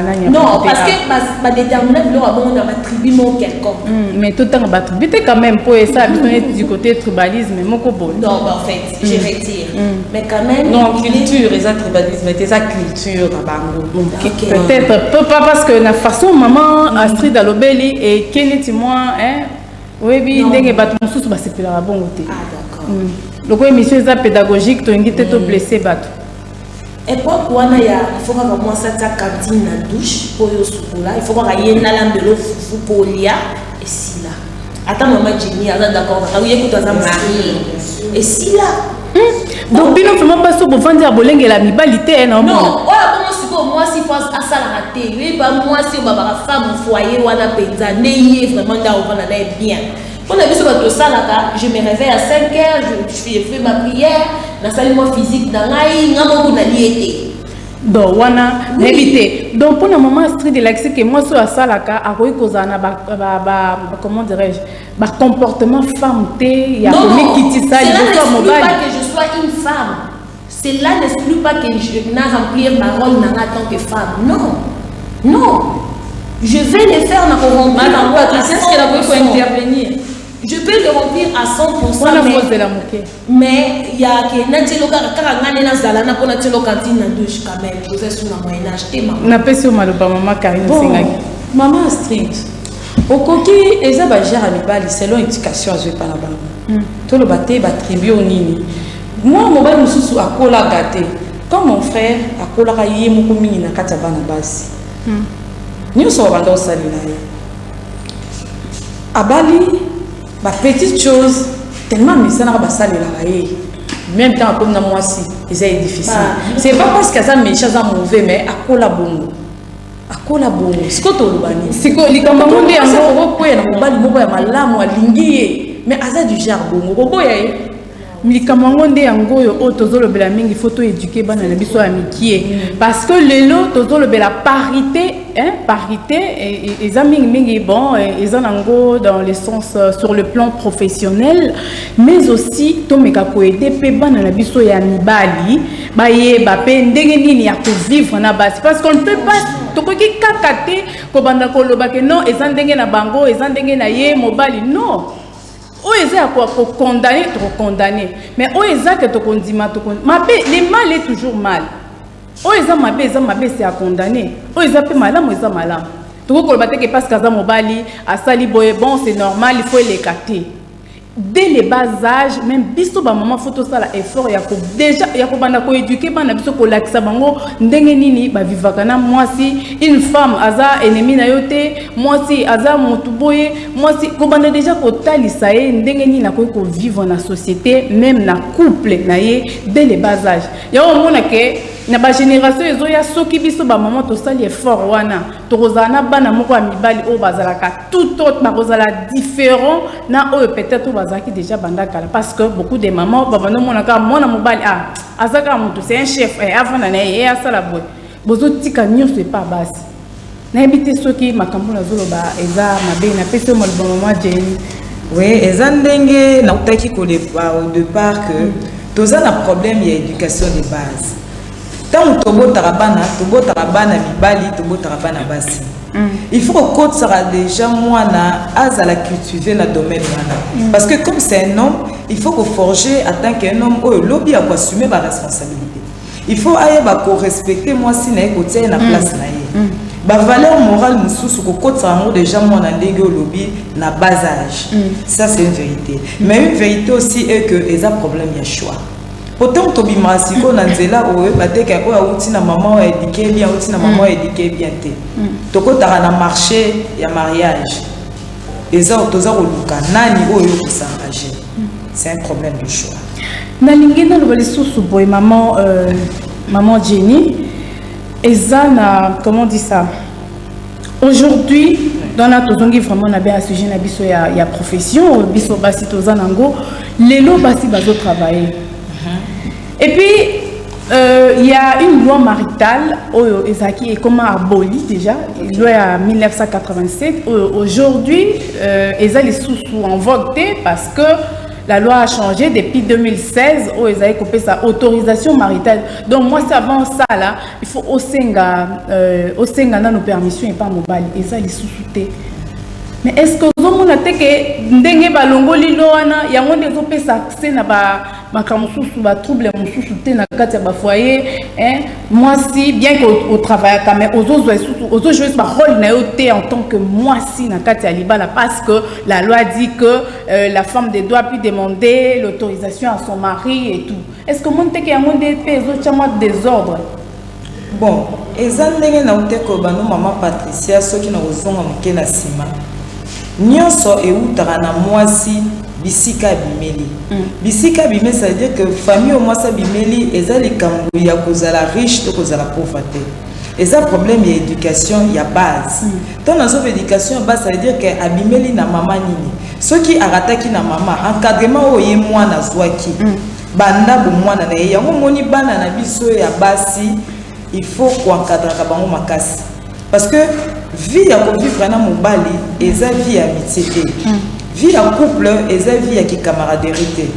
nanya non parce que ba déterminer le bon dans ma tribu mon quelconque mais tout tanga ba tribu te quand même pour ça besoin du côté tribalisme moko bon non en fait je retire mais quand même non culture et ça tribalisme et ça culture bango peut-être pas parce que la façon maman Astrid alobeli et keneti moi hein oui bi ndenge ba mususu ba sepela bon côté ah d'accord le quoi émission est pédagogique, tu invites te blesser bateau. époque wana ya il faut que moi ça ta cantine na douche pour yo soukola il faut que y ait na lambelo fufu polia et si là attends maman Jenny elle est d'accord ça oui écoute ça marié et si là donc bino vraiment pas so bovandi ya bolenge la mibalité non non moi si faut à ça la raté oui ba moi si ba femme foyer wana penza ne vraiment da on va bien. Quand on a vu ce bateau ça là, je me réveille à 5h, je fais ma prière, la salle physique dans l'aïe, n'a pas été. Donc wana éviter. Donc pour le moment street de l'accès que moi sur la salle là, à quoi causa comment dirais-je, ba comportement femme il y a comme qui ça, il faut pas que je sois une femme. Cela n'exclut pas que je n'ai remplir ma rôle en tant que femme. Non. Non. Je vais le faire dans mon rôle. Madame Patricia, est-ce qu'elle a besoin d'intervenir? Je peux le remplir à 100%, mais il y a que Natelo Karangane Zalana pour Natelo Cantine na douche quand même. Je fais sur la moyennage. Na pesi maloba maman Karine Sengaki. Maman Street. Au coquille, eza ba gère amibali selon éducation azwe pa na bango. To le baté ba tribu nini. Moi mon bali mususu akola gâté. Comme mon frère akola ka yé moko mingi na kata bana basi. Nous sommes en train de saluer. À Bali, ma petite chose, tellement mais ça n'a pas salué là. Même temps comme dans moi si, c'est difficile. C'est pas parce que ça méchant ça mauvais mais à quoi la bongo. À quoi la bongo. C'est quoi ton bani? C'est quoi les camarades en gros quoi na Bali moko ya malamu alingiye mais aza du genre bongo. Bongo ya Milikamango nde yango yo o tozolo bela mingi photo éduquer bana na biso ya mikie parce que lelo tozolo bela parité et ça mingi bon ils en ango dans le sens sur le plan professionnel mais aussi to meka ko aider pe bana na biso ya mibali ba ye ba pe ndenge nini ya ko vivre na base parce qu'on ne peut pas to ko ki kakate ko banda ko loba que non ezan ndenge na bango ezan ndenge na ye mobali non. Oeza quoi pour condamner, trop condamner. Mais oeza que tu condamnes, le mal est toujours mal. Oeza mabé, c'est à condamner. Oeza pe malam, oeza malam. Tu vois que parce que mobali a sali boye bon, c'est normal, il faut l'écarter. Dès les bas âges, même biso ba maman photo ça la effort ya ko déjà ya ko banda ko éduquer bana biso ko lakisa bango ndenge nini ba vivaka na moi si une femme aza ennemi na yote moi si aza mutu boye moi si ko banda déjà ko talisa ye ndenge nini na ko vivre na société même na couple na ye dès les bas âges ya o mona ke na ba génération ezo ya soki biso ba maman to sali effort wana to rozana bana moko ya mibali o bazalaka tout autre ba rozala différent na o peut-être qui déjà bandaka parce que beaucoup de mamans babano monaka mona mobali azaka mutu c'est un chef avant na ye ça la boy bozo tika nyo c'est pas basi na ebité soki makambo na zoloba eza mabe na peso mo le maman Jenny oui eza ndenge na utaki ko le au départ que toza na problème ya éducation de base tant tobotaka bana mibali tobotaka bana basi. Il faut que code sera déjà moi à la cultiver dans le domaine parce que comme c'est un homme il faut que forger en tant qu'un homme au lobby à assumer ma responsabilité il faut aller respecter moi si na côté na place na ye ba valeur morale mususu ko code sera déjà moi na ndenge au lobby na bas âge ça c'est une vérité mais une vérité aussi est que ils a problème ya choix. Pourtant, tu as dit que tu as maman éduquée bien, tu as maman éduquée bien. Tu as un marché, il y a mariage. Et ça, tu as s'engager. C'est un problème de choix. Maman Jenny, comment on dit ça? Aujourd'hui, dans la tozongi vraiment na bien sujet na biso ya profession, biso basi tozanango, lelo basi bazo travailler. Et puis, il y a une loi maritale, qui est comment abolie déjà, une loi en 1987. Aujourd'hui, ils les sous en vogue parce que la loi a changé depuis 2016, où ils ont coupé sa autorisation maritale. Donc moi, c'est avant ça, là, il faut au Senga dans nos permissions et pas mobile. Ils les sous-soutés. Mais est-ce que vous avez dit que ndenge balongo lilo wana yango ndezo pesa accès na trouble foyer, moi si bien qu'au travail quand même aux autres jouer ce rôle en tant que moi si na kati libala parce que la loi dit que la femme doit plus demander l'autorisation à son mari et tout. Est-ce que mon teke yango des désordre? Bon, ezandenge na uteko bano maman Patricia soki na ozonga moke na sima. Nyonso eutara na mwasi bisika bimeli. Bisika bimeli ça veut dire que famille au mwasi bimeli ezali kambu ya kozala riche to kozala pauvreté. Eza problème ya éducation ya base. Tant na zo éducation base ça veut dire que abimeli na mama nini. Soki arataki na mama encadrement oye mwana zwaki. Banda bo mwana na ye yango moni bana na biso ya basi. Il faut qu'encadrer bango makasi parce que vie ya vivre na mobali eza vie ya amitié vie ya couple eza vie ya camaraderie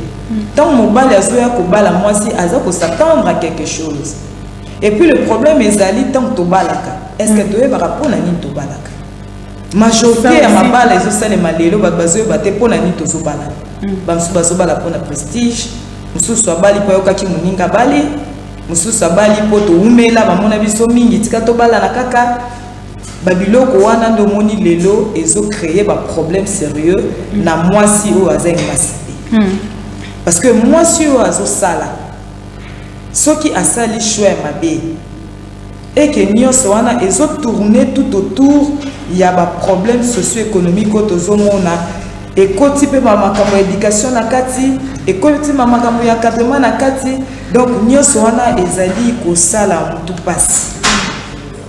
tant mobali azoya ko bala mwasi aza ko s'attendre à quelque chose et puis le problème ezali tant to balaka est-ce que doye barapona ni to balaka majorité ya mabala ezo sale malelo bazoye bate pona ni to zo bala bamsu bazo bala pona prestige mususu abali pa yokaki muninga bali mususu abali poto umela bamona biso mingi tika to bala na kaka babiloko wana ndo moni lelo ezo créer ba problème sérieux na mwasi o azengi masité parce que mwasi o azo sala soki asali choix mabe et que nyonso wana ezo tourner tout autour ya ba problème socio-économique otozo mona et koti pe makambo éducation na kati et koti makambo ya encadrement na kati donc nyonso wana ezali ko sala mutu pasi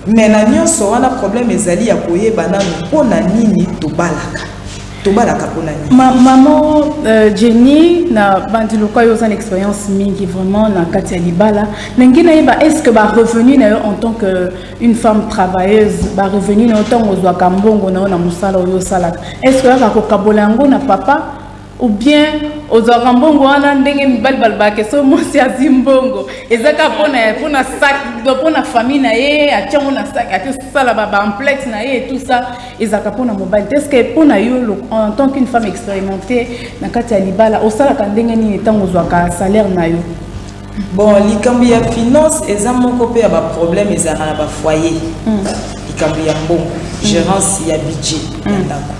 mais na nyonso wana problème ezali ya koyeba nanu pona nini tobalaka pona nini maman Jenny na bandilo kwa yo une expérience mingi vraiment na kati ya libala nengina yeba est-ce que ba revenu na yo en tant que une femme travailleuse ba revenu na autant ozwa kambongo na musala yo salaka est-ce que ya ko kabola ngo na papa ou bien ozwa kambongo wana ndenge mibali balbake so mosi azimbongo ezaka pona sac pona famille na ye atiango na sac ati sala ba complexe na ye et tout ça ezaka pona mobile est-ce que pona yo en tant qu'une femme expérimentée na kati ya libala osala ka ndenge ni etango ozwa ka salaire na yo? Bon likambi ya finance eza moko pe ya ba problème ezaka na ba foyer likambi ya mbongo gérance ya budget ndako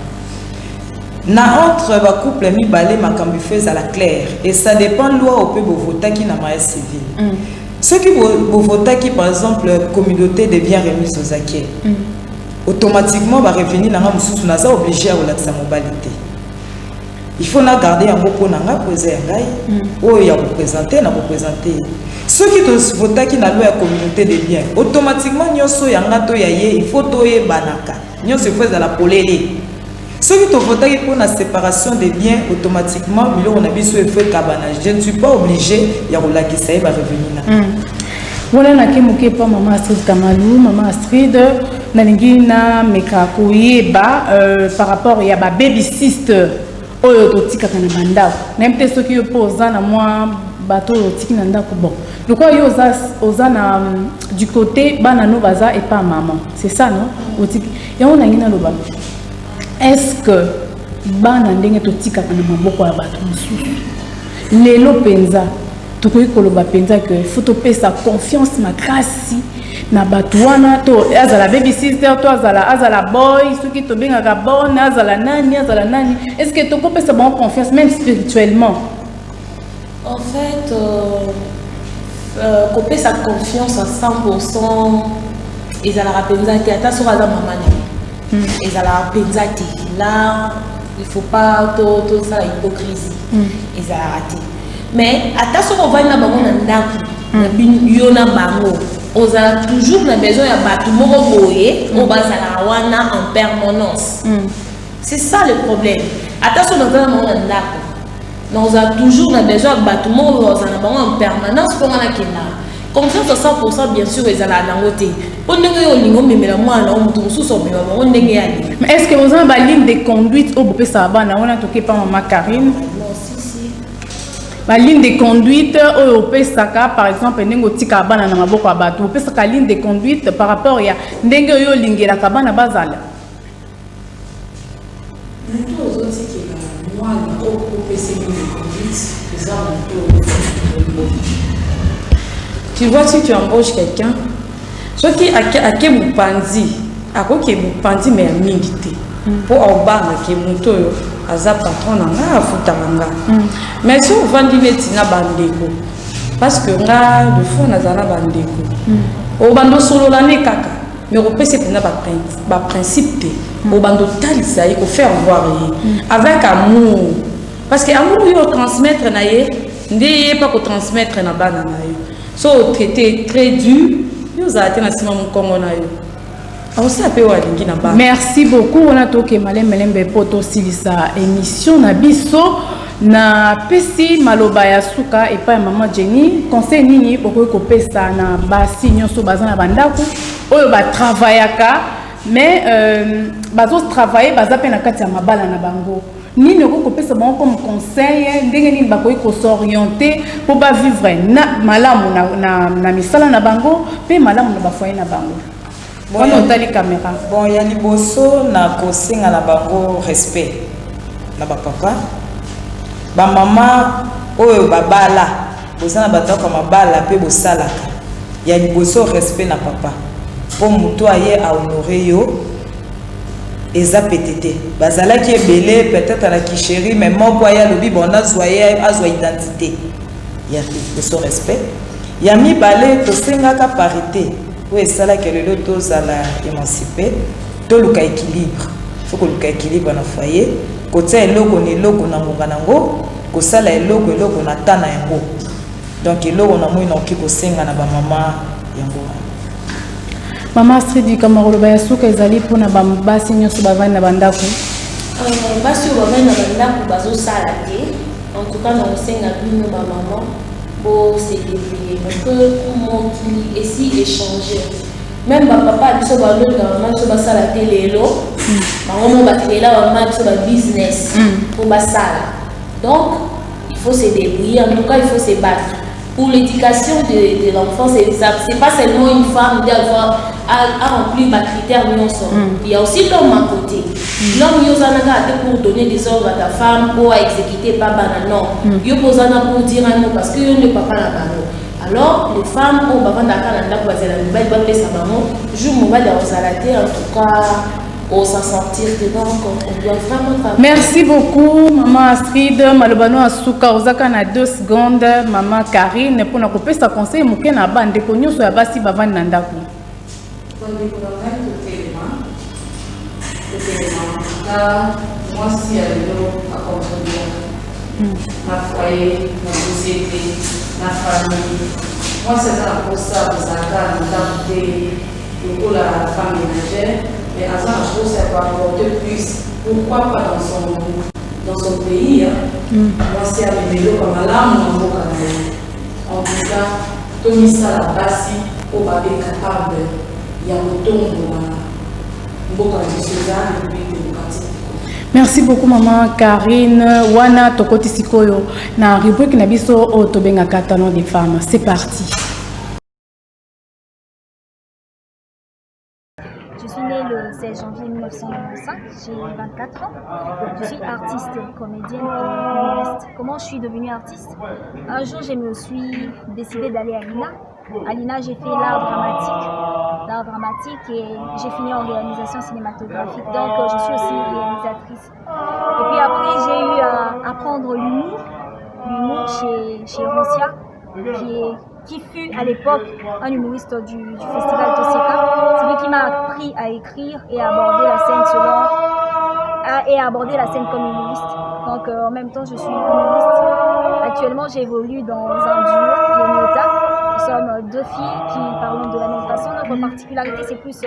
na entre ba couple mibale makambi fait à la claire et ça dépend loi au peu votaki na mariage civil ceux qui votaki par exemple communauté de biens remis aux acquis automatiquement va revenir na mususu naza obligé à relaxer mobilité il faut na garder un beaucoup na nga poser ngai o ya représenter ceux qui votaki na loi ya communauté de biens automatiquement nyonso ya ngato ya ye il faut toye banaka nyonso fait à la polele. Ceux qui ont voté pour la séparation des biens, automatiquement, on a besoin de faire cabanage. Je ne suis pas obligé de revenir là. Voilà, na kemuke pa maman Astrid Kamalou, maman Astrid, na meka koyeba par rapport à ba baby sister oyo totika kana bandao. Même ceux qui opposent na moi bateau tiki na ndako bon. Donc yo oza na du côté banano baza et pas maman. C'est ça non? Otiki. Ya on a ngina loba. Est-ce que bana ndenge totika kana maboko ya bato mususu lelo penza tokoki koloba penza que faut topesa confiance makasi na bato wana to azala baby sister to azala boy soki tobengaka bon azala nani est-ce que tokopesa bon confiance même spirituellement? En fait kopesa confiance à 100% ezalaka penza te ata soki aza mama ne ezala penza te là il faut pas tout ça hypocrisie ezala raté mais ata soki ovandi na bango na ndako yo na bango ozala toujours na besoin ya bato moko boye oyo bazala wana en permanence c'est ça le problème ata soki oza na bango na ndako ozala toujours na besoin ya bato moko ozala na bango en permanence mpo ngana kenda confiance à 100% bien sûr ezala nango te po ndenge yo lingo memela mwana mutu mususu omema bango ndenge ya lingo. Mais est-ce que vous avez une ligne de conduite au bopesa bana on a toqué par maman Karine? Non si la ligne de conduite au bopesa par exemple ndenge otika bana na maboko ya bato bopesa ligne de conduite par rapport ya ndenge yo lingela ka bana bazala. Nous autres qui est moi au bopesa ligne de conduite Tu vois, si tu embauches quelqu'un, ce qui a qui vous pandi, à quoi qui vous pandi, mais à militer. Pour obama qui monte à sa patron, à Futaranga. Mais si vous vendez les tina bandeko, parce que là, de fond, on a zana bandeko. Au bando solo l'année kaka, mais au PC, c'est un principe. Au bando talisa, il faut faire voir avec amour. Parce que amour, il faut transmettre naïe, n'est pas pour transmettre na banana. So traité très dur, nous a été na sima mon Congo naïe. Merci beaucoup. On a toqué Malem Melembe poto silisa émission na biso na pesi maloba ya suka et pas maman Jenny conseil nini boko ko pesa na basi nyonso bazana bandako oyo ba travaillaka mais bazo travailler baza pe na kati ya mabala na bango nini ko pesa bango comme conseil ndenge nini bakoki ko s'orienter pour ba vivre na malamu na misala na bango pe malamu na ba foyer na bango. Bon, caméra. Bon, il y a les bosso na kosinga na bango respect na ba papa. Ba maman oyo babala, bozana batako mabala pe bosalaka. Il y a les bosso respect na papa. Pour muto aye a honorer yo eza pétété. Bazala qui est belé peut-être à la chérie mais mon boya lobi bon azoye azwa identité. Il y a bosso respect. Il y a mi balé to singa ka parité. Oui, c'est là que le lot à la émancipé, tout le cas équilibre. Il faut que le cas équilibre dans le foyer. Côté logo ni logo na munganango, ko sala logo na tana yango. Donc logo na moi na ki ko senga na ba mama yango. Mama Astrid Kamaro ba yasuka ezali pona ba basi nyoso bavani na bandako. Basi bavani na bandako bazo sala te. En tout cas na senga bino ba maman. Pour se débrouiller, parce que comment qui ici échanger. Même papa dit que maman sur ça la télé là, maman va télé là, maman sur le business pour ça. Donc il faut se débrouiller. En tout cas il faut se battre. Pour l'éducation de l'enfant, c'est pas seulement une femme d'avoir à remplir ma critère. Il y a aussi l'homme à côté. L'homme, il y a pour donner des ordres à ta femme, pour exécuter pas banal. Non, il y a pour dire un mot parce que il ne peut pas la banal. Alors, les femmes, on va vendre la en tout cas, on s'en sortir dedans, on doit vraiment travailler. Merci beaucoup, Maman Astrid. Malobano Asuka, Ozaka na 2 secondes, Maman Karine, pour nous couper sa conseil, mouké na bande, pour nous sur la base, il va vendre Nandaku. Moi, si à comprendre, ma foyer, ma société, ma famille, moi, c'est ça pour ça, pour ça, pour la femme ménagère, mais à ça, je trouve que ça va apporter plus. Pourquoi pas dans son pays, moi, c'est à l'événement comme l'âme, en tout cas, tout ça, la base, pour pas être capable, il y a un ton Merci beaucoup Maman Karine. Wana tokoti sikoyo na rubrique na biso o tobenga talent des femmes. C'est parti. Je suis née le 16 janvier 1995, j'ai 24 ans. Je suis artiste, comédienne et humoriste. Comment je suis devenue artiste? Un jour, je me suis décidée d'aller à l'INA. À l'INA, j'ai fait l'art dramatique et j'ai fini en réalisation cinématographique. Donc, je suis aussi réalisatrice. Et puis après, j'ai eu à apprendre l'humour chez Rosia, qui fut à l'époque un humoriste du festival Toseka. C'est lui qui m'a appris à écrire et à aborder la scène comme humoriste. Donc, en même temps, je suis humoriste. Actuellement, j'évolue dans un duo, Yoniota. Nous sommes 2 filles qui parlent de la même façon. Notre particularité, c'est plus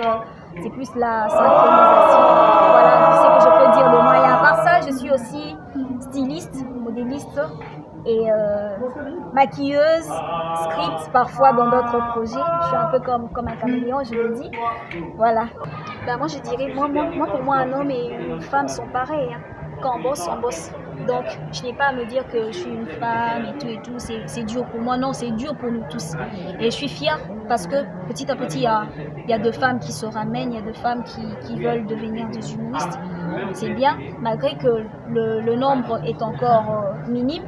la synchronisation. Voilà, c'est ce que je peux dire de moi. Et à part ça, je suis aussi styliste, modéliste et maquilleuse, script parfois dans d'autres projets. Je suis un peu comme un caméléon, je le dis. Voilà. Ben moi, je dirais, pour moi, un homme et une femme sont pareils. Hein. Quand on bosse. Donc, je n'ai pas à me dire que je suis une femme et tout, c'est dur pour moi. Non, c'est dur pour nous tous. Et je suis fière parce que petit à petit, il y a 2 femmes qui se ramènent, il y a 2 femmes qui veulent devenir des humoristes. C'est bien, malgré que le nombre est encore minime.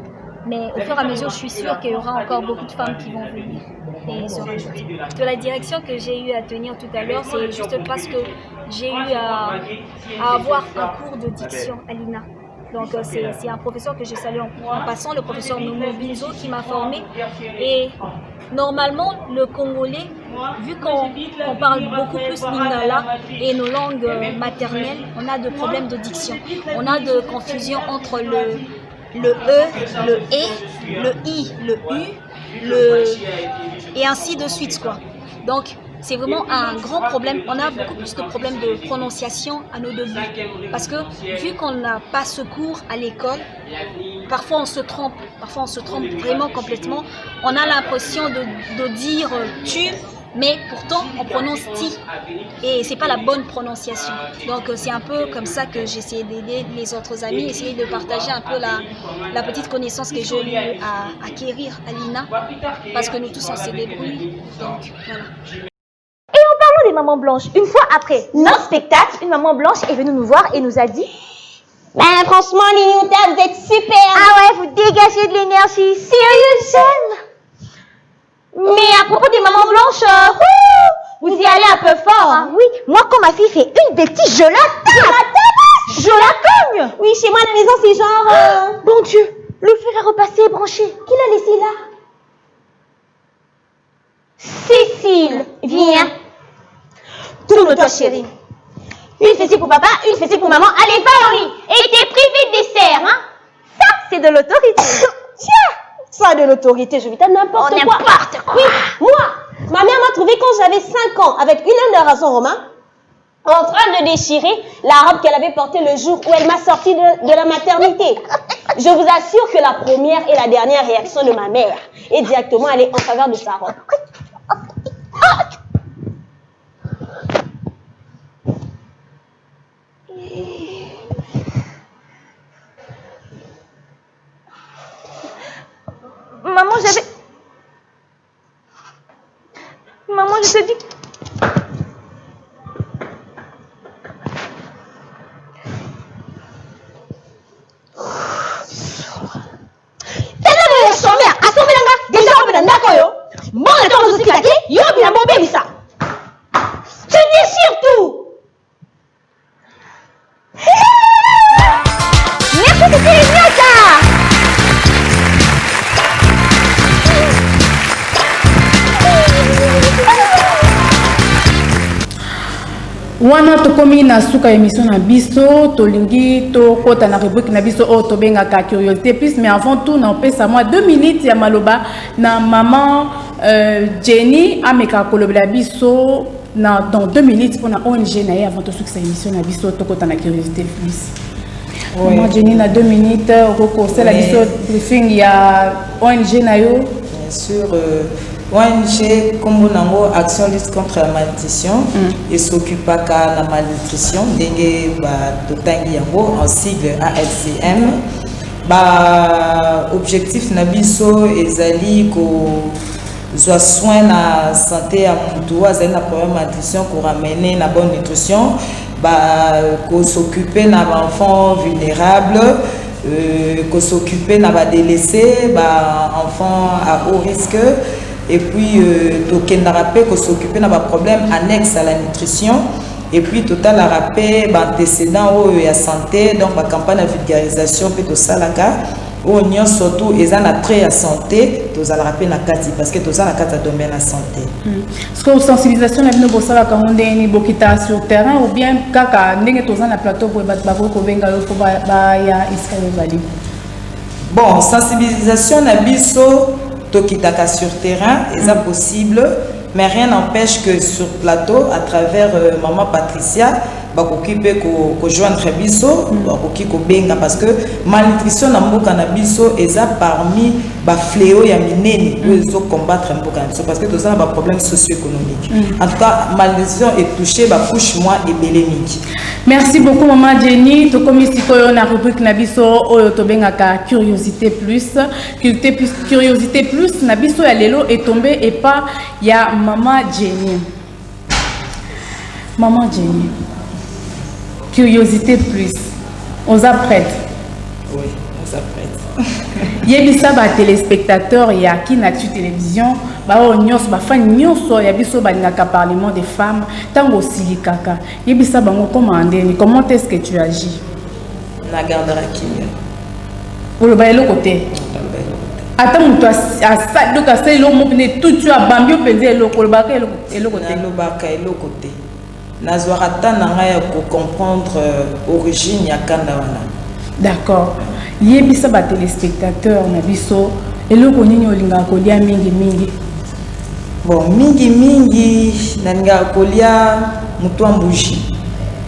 Mais au fur et à mesure, je suis sûre qu'il y aura encore beaucoup de femmes qui vont venir et se rajouter. De la direction que j'ai eu à tenir tout à l'heure, c'est juste parce que j'ai eu à avoir un cours de diction à l'INA. Donc c'est un professeur que j'ai salué en passant, le professeur Momo Binzo, qui m'a formé. Et normalement, le congolais, vu qu'on parle beaucoup plus lingala et nos langues maternelles, on a de problèmes de diction. On a de confusion entre le E, le E, le I, le U, et ainsi de suite, quoi. Donc, c'est vraiment un grand problème. On a beaucoup plus de problèmes de prononciation à nos débuts. Parce que vu qu'on n'a pas ce cours à l'école, parfois on se trompe vraiment complètement. On a l'impression de dire tu, mais pourtant on prononce ti. Et c'est pas la bonne prononciation. Donc c'est un peu comme ça que j'essaie d'aider les autres amis, essayer de partager un peu la petite connaissance que j'ai eu à acquérir à l'INA. Parce que nous tous on s'est débrouillés. Donc voilà. Des mamans blanches. Une fois après notre spectacle, une maman blanche est venue nous voir et nous a dit ben franchement Liniouta, vous êtes super. Ah ouais, vous dégagez de l'énergie. Sérieux, j'aime. Mais à propos des mamans blanches, vous y allez un peu fort. Hein. Oui, moi quand ma fille fait une bêtise, je la tape. Je la cogne. Oui, chez moi à la maison c'est genre bon Dieu, le fer est repassé et branché. Qui l'a laissé là? Cécile, viens. Tourne-toi, chérie. Une fessée pour papa, une fessée pour maman. Allez, va au lit. Et t'es privé de dessert, hein? Ça, c'est de l'autorité. Tiens, ça de l'autorité, je vais t'en n'importe quoi. N'importe quoi. Oui, moi, ma mère m'a trouvé quand j'avais 5 ans avec une laine de rason romain en train de déchirer la robe qu'elle avait portée le jour où elle m'a sorti de la maternité. Je vous assure que la première et la dernière réaction de ma mère est directement aller en faveur de sa robe. Maman, je te dis... Tu déchires tout. Merci, c'était génial ça. Wana tokomi na suka émission na biso tolingi to kota na rubrique na biso o tobenga ka curiosité plus, mais avant tout na pesa moi 2 minutes ya maloba na maman Jenny ameka kolobela biso na dans 2 minutes pour na ONG na avant to suka émission na biso to kota na curiosité plus. Oui. Maman Jenny na 2 minutes recourser la biso briefing ya ONG na yo. Bien sûr ONG comme nango action lutte contre la malnutrition et s'occupe pas de la malnutrition ndenge ba totangi yango en sigle ALCM ba objectif na biso ezali ko zwa soin na santé ya mutu azali na problème de malnutrition ko ramener na bonne nutrition ba ko s'occuper na ba enfants vulnérables ko s'occuper na ba délaissés ba enfants à haut risque. Et puis, token la rappel qu'on s'occupe d'un problème annexe à la nutrition. Et puis, total la rappel, antécédent au la santé, donc la campagne de vulgarisation, puis tout ça là, où on surtout ils ont trait à santé, tout ça la rappel na kati parce que tout ça la kati domaine la santé. Est-ce que sensibilisation la vino bossa la quand on est ni bokita sur terrain ou bien kaka ndenge tout ça na plateau pour battre bako ko benga yo ko ba ya iskayo bali. Bon, sensibilisation na biso Tokitaka sur terrain, c'est possible, mais rien n'empêche que sur plateau, à travers maman Patricia, bakokipe ko joindre biso, bakokiko benga parce que malnutrition na mboka na biso eza parmi ba fléau ya minene pour combattre mboka biso parce que tout ça ba problème socio-économique. En tout cas, malnutrition est touchée ba couche moi et belémique. Merci beaucoup maman Jenny, to komi sikoyo na rubrique na biso oyo to benga ka curiosité plus na biso ya lelo est tombé et pas ya maman Jenny. Maman Jenny. Curiosité plus. On s'apprête. Oui, on s'apprête. Yebisa ba téléspectateurs ya Kinatu télévision ba nyos ba fan nyonso ya biso ba ngaka parlement des femmes tango silikaka. Yebisa bango comment est-ce que tu agis? Na gardera kimia. Pour le bailo côté. Attends toi ça donc ça il mopne tout tu as bambio penser le kolbaka et le côté. Le baka et le côté. Na zoarata na ngaya ko comprendre origine ya kanda wana. D'accord. Yebisa ba téléspectateurs na biso eloko nini olinga kolia mingi. Bon, mingi nalinga kolia mutwa mbuji.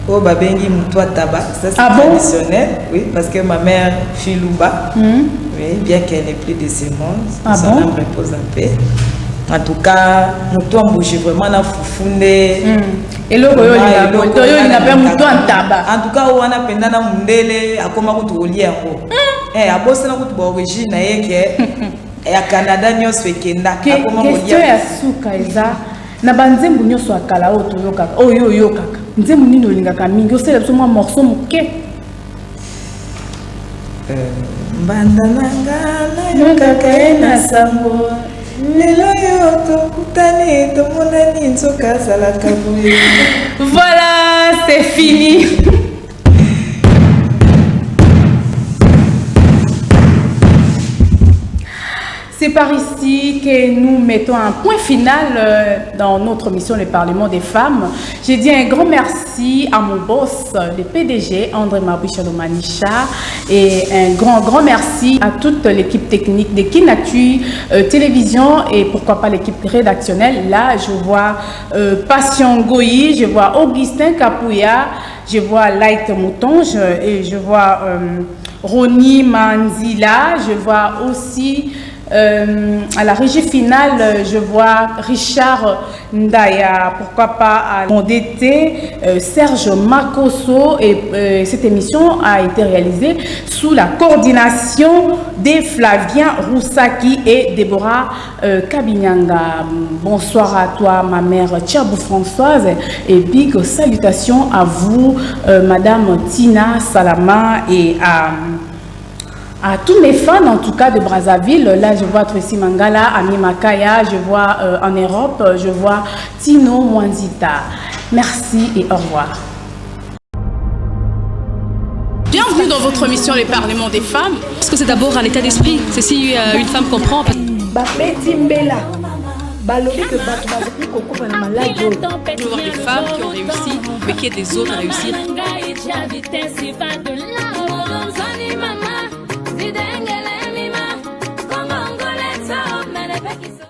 Oh babengi mutwa taba, ça c'est traditionnel, oui, parce que ma mère Filouba, oui, bien qu'elle n'ait plus de ce monde, son âme repose en paix. En tout cas, mutwa mbuji vraiment na fufunde. Eloko yo linga pe mutwa taba. En tout cas, wana penda na mundele akoma kutuolia yango. Abosana kutu ba origine na yeke ya Canada nyos fekenda akoma molia. Question ya suka eza na banzembu nyonso akala oto yokaka oyo yokaka nzembu nini olingaka mingi osala biso mwa morceau moke mbanda nanga yokaka na sango lelo yo tokutani tomonani nzoka azalaka boye. Voilà, c'est fini. C'est par ici que nous mettons un point final dans notre mission Le Parlement des femmes. Je dis un grand merci à mon boss, le PDG, André Mabouchalomanicha, et un grand merci à toute l'équipe technique de Kinatu Télévision et pourquoi pas l'équipe rédactionnelle. Là, je vois Passion Goyi, je vois Augustin Kapouya, je vois Light Moutonge et je vois Roni Manzila, je vois aussi à la régie finale, je vois Richard Ndaya, pourquoi pas à mon DT, Serge Makoso, et cette émission a été réalisée sous la coordination de Flavien Roussaki et Déborah Kabinyanga. Bonsoir à toi, ma mère Tchabou Françoise, et big salutations à vous, Madame Tina Salama, et à tous mes fans en tout cas de Brazzaville. Là je vois Tracy Mangala, Ami Makaya, je vois en Europe, je vois Tino Mwanzita. Merci et au revoir. Bienvenue dans votre émission Les Parlements des femmes. Parce que c'est d'abord un état d'esprit. C'est si une femme comprend. Je veux voir des femmes qui ont réussi, mais qui aident des autres à réussir.